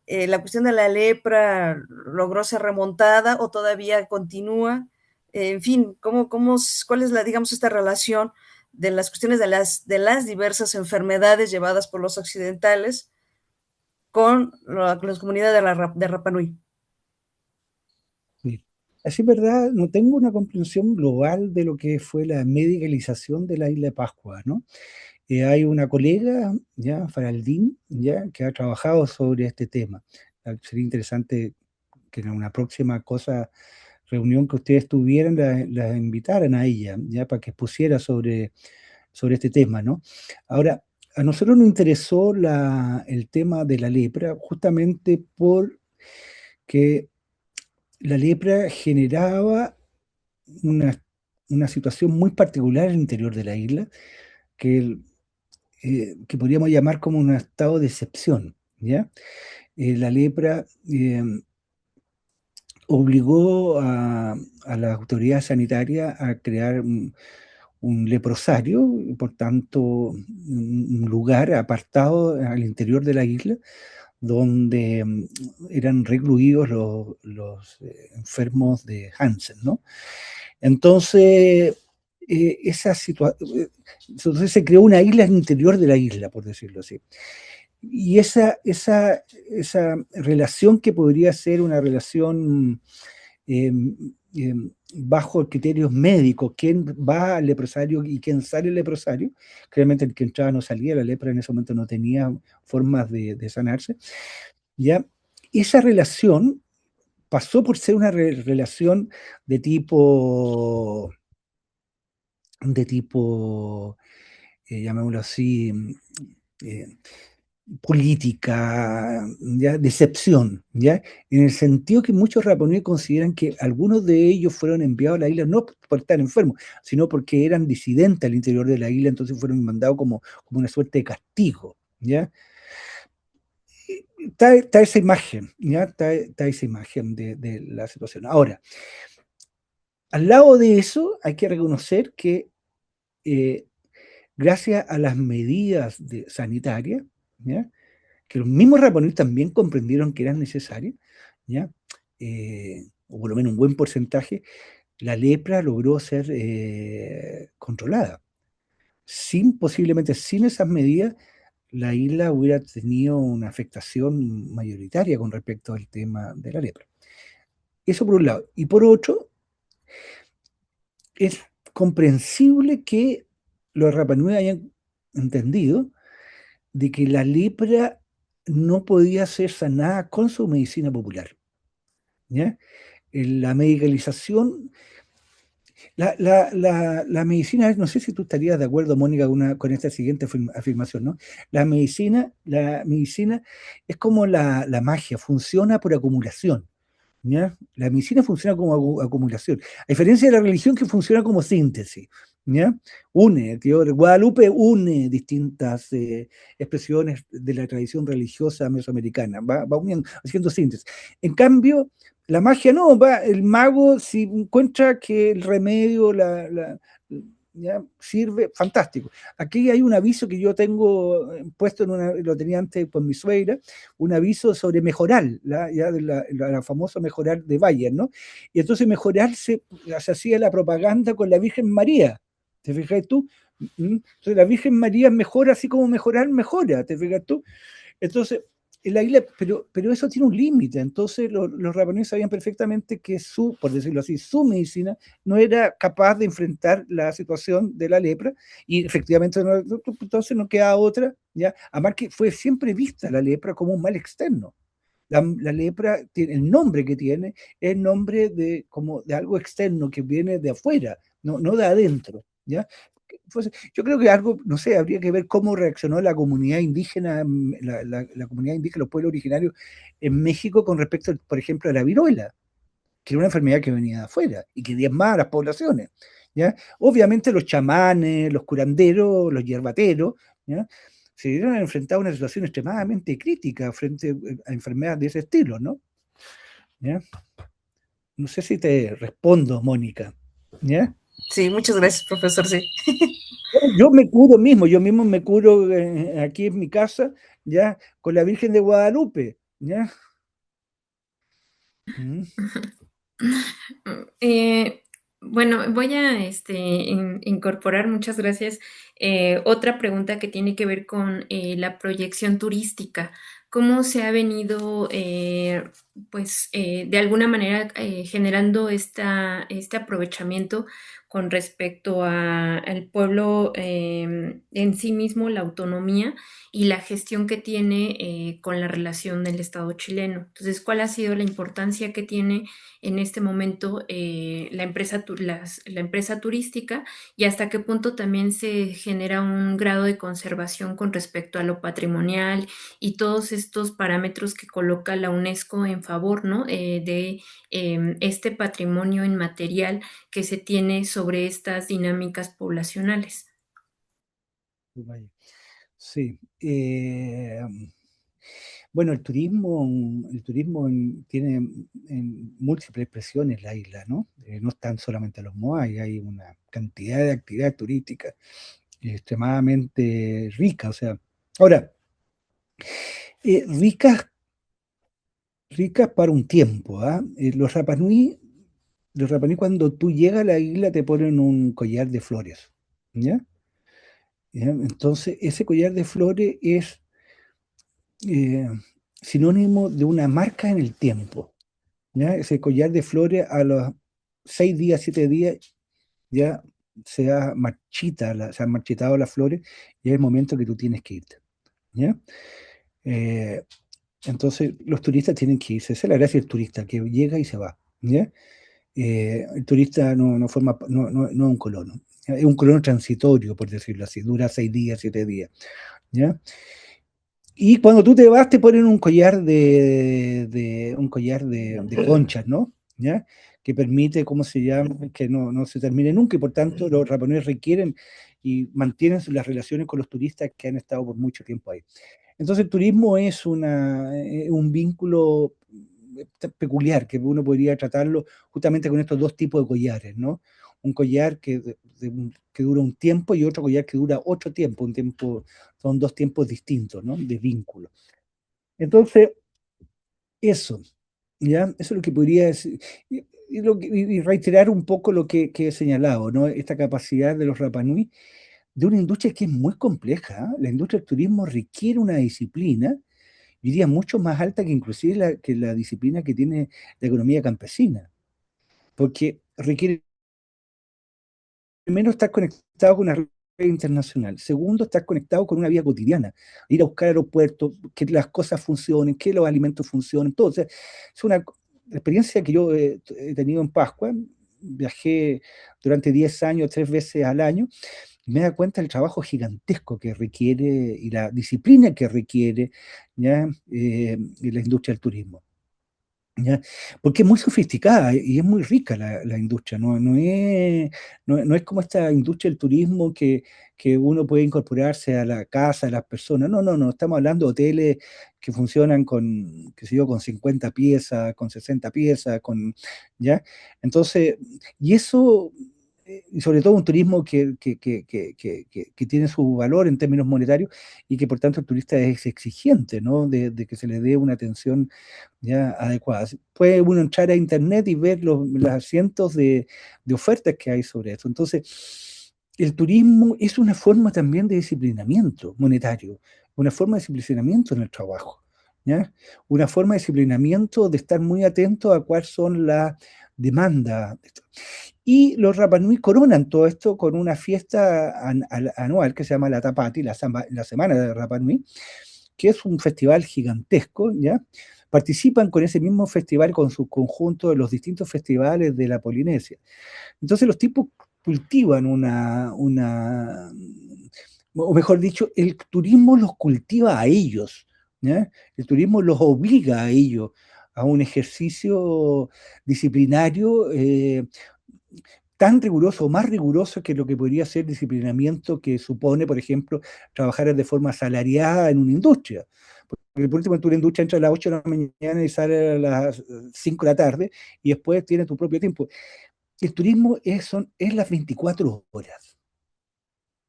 La cuestión de la lepra logró ser remontada o todavía continúa. En fin, ¿cuál es digamos, esta relación de las cuestiones de las diversas enfermedades llevadas por los occidentales con las comunidades de Rapa Nui? Sí. Así es verdad, no tengo una comprensión global de lo que fue la medicalización de la isla de Pascua, ¿no? Hay una colega, ya, Faraldín, ya, que ha trabajado sobre este tema. Sería interesante que en una próxima reunión que ustedes tuvieran, la invitaran a ella, ya, para que expusiera sobre este tema, ¿no? Ahora, a nosotros nos interesó el tema de la lepra justamente porque la lepra generaba una, una situación muy particular en el interior de la isla, que podríamos llamar como un estado de excepción, ¿ya? La lepra obligó a la autoridad sanitaria a crear un leprosario, por tanto, un lugar apartado al interior de la isla, donde eran recluidos enfermos de Hansen, ¿no? Entonces, entonces se creó una isla en el interior de la isla, por decirlo así. Y esa relación que podría ser una relación eh, eh, bajo criterios médicos, quién va al leprosario y quién sale del leprosario, claramente el que entraba no salía, la lepra en ese momento no tenía formas de sanarse, ¿ya? Esa relación pasó por ser una relación de tipo, de tipo, llamémoslo así, eh, política, ¿ya? Decepción, ¿ya? En el sentido que muchos raponeses consideran que algunos de ellos fueron enviados a la isla no por estar enfermos, sino porque eran disidentes al interior de la isla, entonces fueron mandados como una suerte de castigo, ¿ya? Está esa imagen, ¿ya? Está esa imagen de la situación. Ahora, al lado de eso, hay que reconocer que eh, gracias a las medidas sanitarias, ¿ya? Que los mismos japoneses también comprendieron que eran necesarias, ¿ya? O por lo menos un buen porcentaje, la lepra logró ser controlada. Posiblemente sin esas medidas, la isla hubiera tenido una afectación mayoritaria con respecto al tema de la lepra. Eso por un lado. Y por otro, es comprensible que los Rapanui hayan entendido de que la lepra no podía ser sanada con su medicina popular, ¿ya? La medicalización, la medicina, no sé si tú estarías de acuerdo, Mónica, con esta siguiente afirmación, ¿no? La medicina es como la magia, funciona por acumulación, ¿ya? La medicina funciona como acumulación, a diferencia de la religión que funciona como síntesis, ¿ya? Guadalupe une distintas expresiones de la tradición religiosa mesoamericana, va uniendo, haciendo síntesis. En cambio, la magia no, el mago si encuentra que el remedio ya sirve, fantástico. Aquí hay un aviso que yo tengo puesto lo tenía antes con mi suegra, un aviso sobre Mejoral, ya de la famosa Mejoral de Bayer, ¿no? Y entonces Mejoral se hacía la propaganda con la Virgen María, ¿te fijas tú? Entonces la Virgen María mejora así como Mejoral mejora, ¿te fijas tú? Entonces, en la isla, pero eso tiene un límite. Entonces, los raponeses sabían perfectamente que por decirlo así, su medicina no era capaz de enfrentar la situación de la lepra, y efectivamente entonces no queda otra, ¿ya? Además que fue siempre vista la lepra como un mal externo. La lepra, el nombre que tiene, es el nombre como de algo externo que viene de afuera, no de adentro, ¿ya? Yo creo que algo, no sé, habría que ver cómo reaccionó la comunidad indígena, la comunidad indígena, los pueblos originarios en México con respecto, por ejemplo, a la viruela, que era una enfermedad que venía de afuera y que diezmaba a las poblaciones, ¿ya? Obviamente los chamanes, los curanderos, los hierbateros, ¿ya? Se vieron enfrentados a una situación extremadamente crítica frente a enfermedades de ese estilo, ¿no? ¿Ya? No sé si te respondo, Mónica, ¿ya? Sí, muchas gracias, profesor, sí. Yo mismo me curo aquí en mi casa, ya, con la Virgen de Guadalupe, ya. Mm. Eh, bueno, voy a incorporar, muchas gracias, otra pregunta que tiene que ver con la proyección turística. ¿Cómo se ha venido, de alguna manera generando este aprovechamiento con respecto al pueblo en sí mismo, la autonomía y la gestión que tiene con la relación del Estado chileno? Entonces, ¿cuál ha sido la importancia que tiene en este momento la empresa turística y hasta qué punto también se genera un grado de conservación con respecto a lo patrimonial y todos estos parámetros que coloca la UNESCO en favor, ¿no? De este patrimonio inmaterial que se tiene sobre estas dinámicas poblacionales. Sí. Bueno, el turismo tiene múltiples expresiones en la isla, ¿no? No están solamente los Moai, hay una cantidad de actividades turísticas extremadamente ricas, o sea, ahora, ricas para un tiempo, ¿ah? Los Rapanui cuando tú llegas a la isla te ponen un collar de flores, ¿ya? ¿Ya? Entonces, ese collar de flores es eh, sinónimo de una marca en el tiempo. ¿Ya? Ese collar de flores a los 6 días, 7 días, ya se han marchitado las flores y es el momento que tú tienes que irte. ¿Ya? Eh, entonces, los turistas tienen que irse. Esa es la gracia del turista, que llega y se va. ¿Ya? El turista no es un colono. ¿Ya? Es un colono transitorio, por decirlo así. Dura 6 días, 7 días. ¿Ya? Y cuando tú te vas, te ponen un collar de conchas, ¿no? ¿Ya? Que permite, ¿cómo se llama? Que no se termine nunca y por tanto los raponeses requieren y mantienen las relaciones con los turistas que han estado por mucho tiempo ahí. Entonces el turismo es un vínculo peculiar que uno podría tratarlo justamente con estos dos tipos de collares, ¿no? Un collar que dura un tiempo y otro collar que dura otro tiempo, son dos tiempos distintos, ¿no? De vínculo. Entonces, eso, ¿ya? Eso es lo que podría decir. Y reiterar un poco lo que he señalado, ¿no? Esta capacidad de los Rapanui de una industria que es muy compleja. ¿Ah? La industria del turismo requiere una disciplina, yo diría, mucho más alta que inclusive que la disciplina que tiene la economía campesina, porque requiere, primero, estar conectado con una red internacional. Segundo, estar conectado con una vida cotidiana. Ir a buscar aeropuertos, que las cosas funcionen, que los alimentos funcionen, todo. O sea, es una experiencia que yo he tenido en Pascua. Viajé durante 10 años, 3 veces al año, y me da cuenta del trabajo gigantesco que requiere y la disciplina que requiere, ¿ya? La industria del turismo. ¿Ya? Porque es muy sofisticada y es muy rica la industria, no es como esta industria del turismo que uno puede incorporarse a la casa de las personas. No, estamos hablando de hoteles que funcionan con, qué sé yo, con 50 piezas, con 60 piezas, ¿ya? Entonces, y eso, y sobre todo un turismo que tiene su valor en términos monetarios y que por tanto el turista es exigente, ¿no? De que se le dé una atención ya adecuadas. Puede uno entrar a internet y ver los cientos de ofertas que hay sobre eso. Entonces, el turismo es una forma también de disciplinamiento monetario, una forma de disciplinamiento en el trabajo, ¿ya? Una forma de disciplinamiento de estar muy atento a cuáles son las demandas. Y los Rapanui coronan todo esto con una fiesta anual que se llama la Tapati, la Semana de Rapanui, que es un festival gigantesco, ¿ya? Participan con ese mismo festival, con su conjunto de los distintos festivales de la Polinesia. Entonces los tipos cultivan o mejor dicho, el turismo los cultiva a ellos, ¿ya? El turismo los obliga a ellos a un ejercicio disciplinario tan riguroso, más riguroso que lo que podría ser disciplinamiento que supone, por ejemplo, trabajar de forma asalariada en una industria. Porque por último, tú en la industria entras a las 8 de la mañana y sales a las 5 de la tarde y después tienes tu propio tiempo. El turismo es las 24 horas.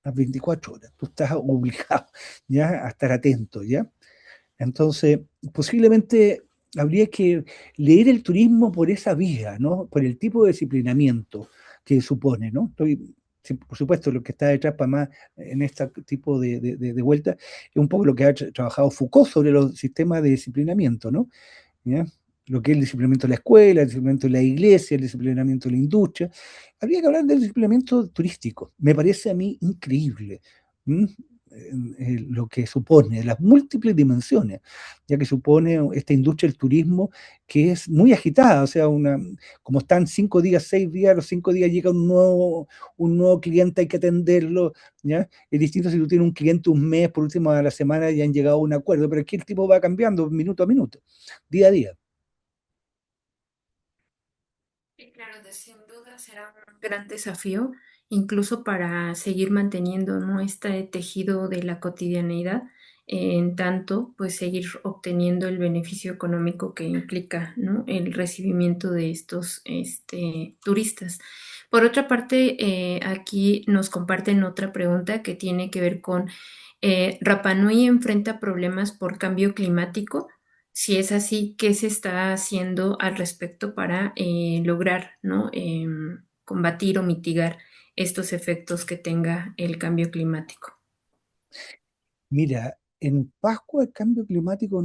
Las 24 horas. Tú estás obligado, ¿ya? A estar atento, ¿ya? Entonces, posiblemente habría que leer el turismo por esa vía, ¿no? Por el tipo de disciplinamiento que supone, ¿no? Sí, por supuesto, lo que está detrás para más en este tipo de vuelta es un poco lo que ha trabajado Foucault sobre los sistemas de disciplinamiento, ¿no? ¿Ya? Lo que es el disciplinamiento de la escuela, el disciplinamiento de la iglesia, el disciplinamiento de la industria. Habría que hablar del disciplinamiento turístico. Me parece a mí increíble. ¿M? Lo que supone, las múltiples dimensiones, ya que supone esta industria del turismo que es muy agitada, o sea, como están 5 días, 6 días, los 5 días llega un nuevo cliente, hay que atenderlo, ¿ya? Es distinto si tú tienes un cliente un mes, por último a la semana ya han llegado a un acuerdo, pero aquí el tipo va cambiando minuto a minuto, día a día. Sí, claro, sin duda será un gran desafío, incluso para seguir manteniendo, ¿no?, este tejido de la cotidianeidad, en tanto, pues seguir obteniendo el beneficio económico que implica, ¿no?, el recibimiento de estos turistas. Por otra parte, aquí nos comparten otra pregunta que tiene que ver con Rapa Nui enfrenta problemas por cambio climático. Si es así, ¿qué se está haciendo al respecto para lograr, ¿no?, combatir o mitigar estos efectos que tenga el cambio climático? Mira, en Pascua el cambio climático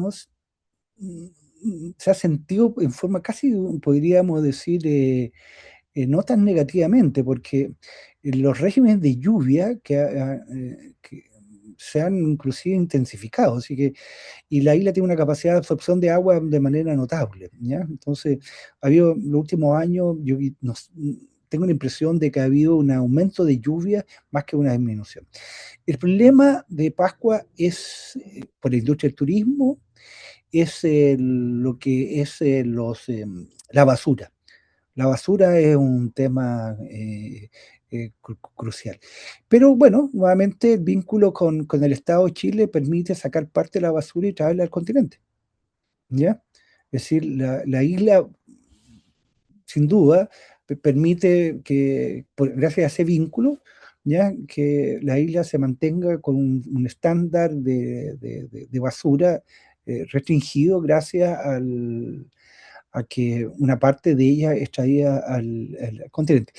se ha sentido en forma casi, podríamos decir, no tan negativamente, porque los regímenes de lluvia que se han inclusive intensificado, así que, y la isla tiene una capacidad de absorción de agua de manera notable, ¿ya? Entonces, ha habido en los últimos años, tengo la impresión de que ha habido un aumento de lluvia más que una disminución. El problema de Pascua es, por la industria del turismo, es lo que es la basura. La basura es un tema crucial. Pero bueno, nuevamente el vínculo con el Estado de Chile permite sacar parte de la basura y traerla al continente, ¿ya? Es decir, la isla, sin duda, permite que, gracias a ese vínculo, ¿ya? Que la isla se mantenga con un estándar de basura restringido gracias a que una parte de ella es traída al continente.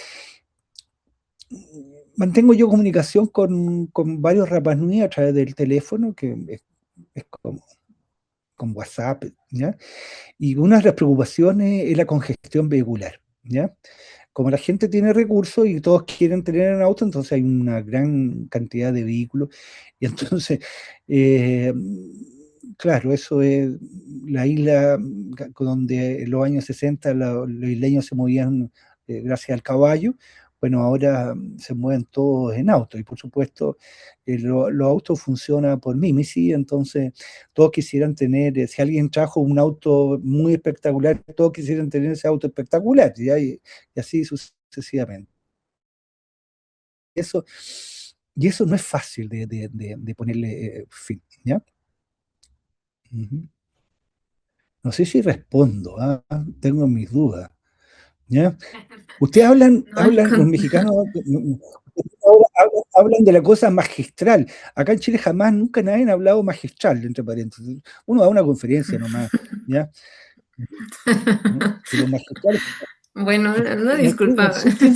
Mantengo yo comunicación con varios Rapa Nui a través del teléfono, que es como con WhatsApp, ¿ya? Y una de las preocupaciones es la congestión vehicular, ¿ya? Como la gente tiene recursos y todos quieren tener un auto, entonces hay una gran cantidad de vehículos. Y entonces, eh, claro, eso es la isla donde en los años 60 los isleños se movían gracias al caballo. Bueno, ahora se mueven todos en auto y por supuesto los autos funcionan por mímesis, entonces todos quisieran tener, si alguien trajo un auto muy espectacular, todos quisieran tener ese auto espectacular, ¿ya? Y así sucesivamente. Eso, y eso no es fácil de ponerle fin, ¿ya? Ujú. No sé si respondo, tengo mis dudas, ¿ya? Ustedes No, al los mexicanos hablan de la cosa magistral. Acá en Chile jamás, nunca nadie ha hablado magistral, entre paréntesis. Uno da una conferencia nomás, ¿ya? ¿No? Pero magistral, Bueno, no no disculpa. sé qué,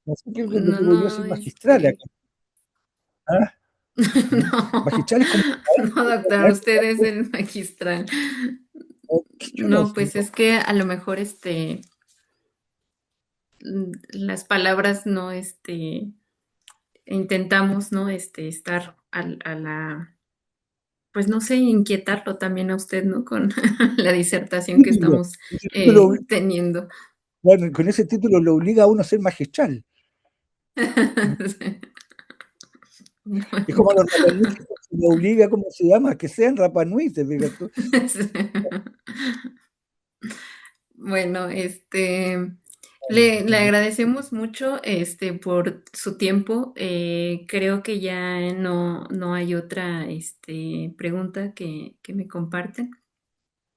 no sé qué es lo que No, podría ser no, magistral acá. ¿Ah? ¿Mm? no, Magistral es como no, doctor, usted es el magistral. qué No, chulos, pues es que a lo mejor las palabras no, intentamos, ¿no? Estar a la, pues no sé, inquietarlo también a usted, ¿no? Con la disertación que título. estamos Ese título, teniendo. bueno, con ese título lo obliga a uno a ser magistral. ¿Mm? Es como a los Rapanui que se lo obliga, ¿cómo se llama? A que sean Rapanui, te fijas tú. Bueno, le agradecemos mucho por su tiempo. Creo que ya no hay otra pregunta que me comparten.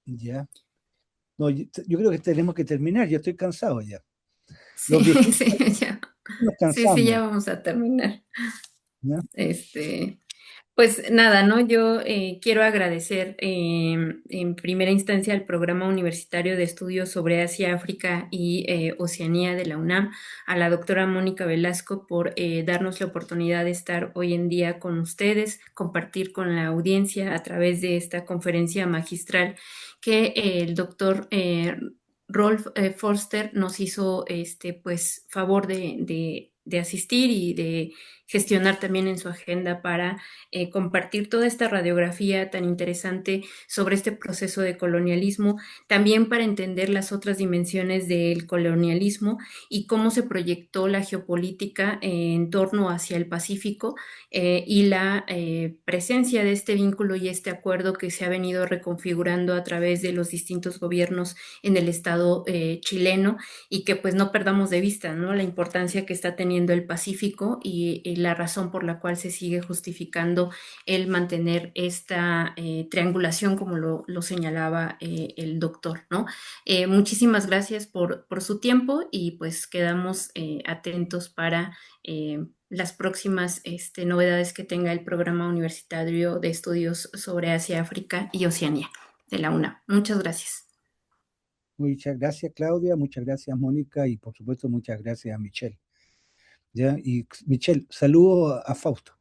Ya. No, yo creo que tenemos que terminar, yo estoy cansado ya. Sí, Los viejitos sí, ya. nos Sí, ya cansamos, vamos a terminar. ¿ya? Este, Pues nada, ¿no? Yo quiero agradecer en primera instancia al Programa Universitario de Estudios sobre Asia, África y Oceanía de la UNAM, a la doctora Mónica Velasco por darnos la oportunidad de estar hoy en día con ustedes, compartir con la audiencia a través de esta conferencia magistral que el doctor Rolf Forster nos hizo pues favor de asistir y de gestionar también en su agenda para compartir toda esta radiografía tan interesante sobre este proceso de colonialismo, también para entender las otras dimensiones del colonialismo y cómo se proyectó la geopolítica en torno hacia el Pacífico y la presencia de este vínculo y este acuerdo que se ha venido reconfigurando a través de los distintos gobiernos en el Estado chileno y que pues no perdamos de vista, ¿no? La importancia que está teniendo el Pacífico y la razón por la cual se sigue justificando el mantener esta triangulación como lo señalaba el doctor, ¿no? Muchísimas gracias por su tiempo y pues quedamos atentos para las próximas novedades que tenga el Programa Universitario de Estudios sobre Asia, África y Oceanía de la UNAM. Muchas gracias. Muchas gracias, Claudia, muchas gracias, Mónica, y por supuesto muchas gracias a Michelle, ¿ya? Y Michelle, saludo a Fausto.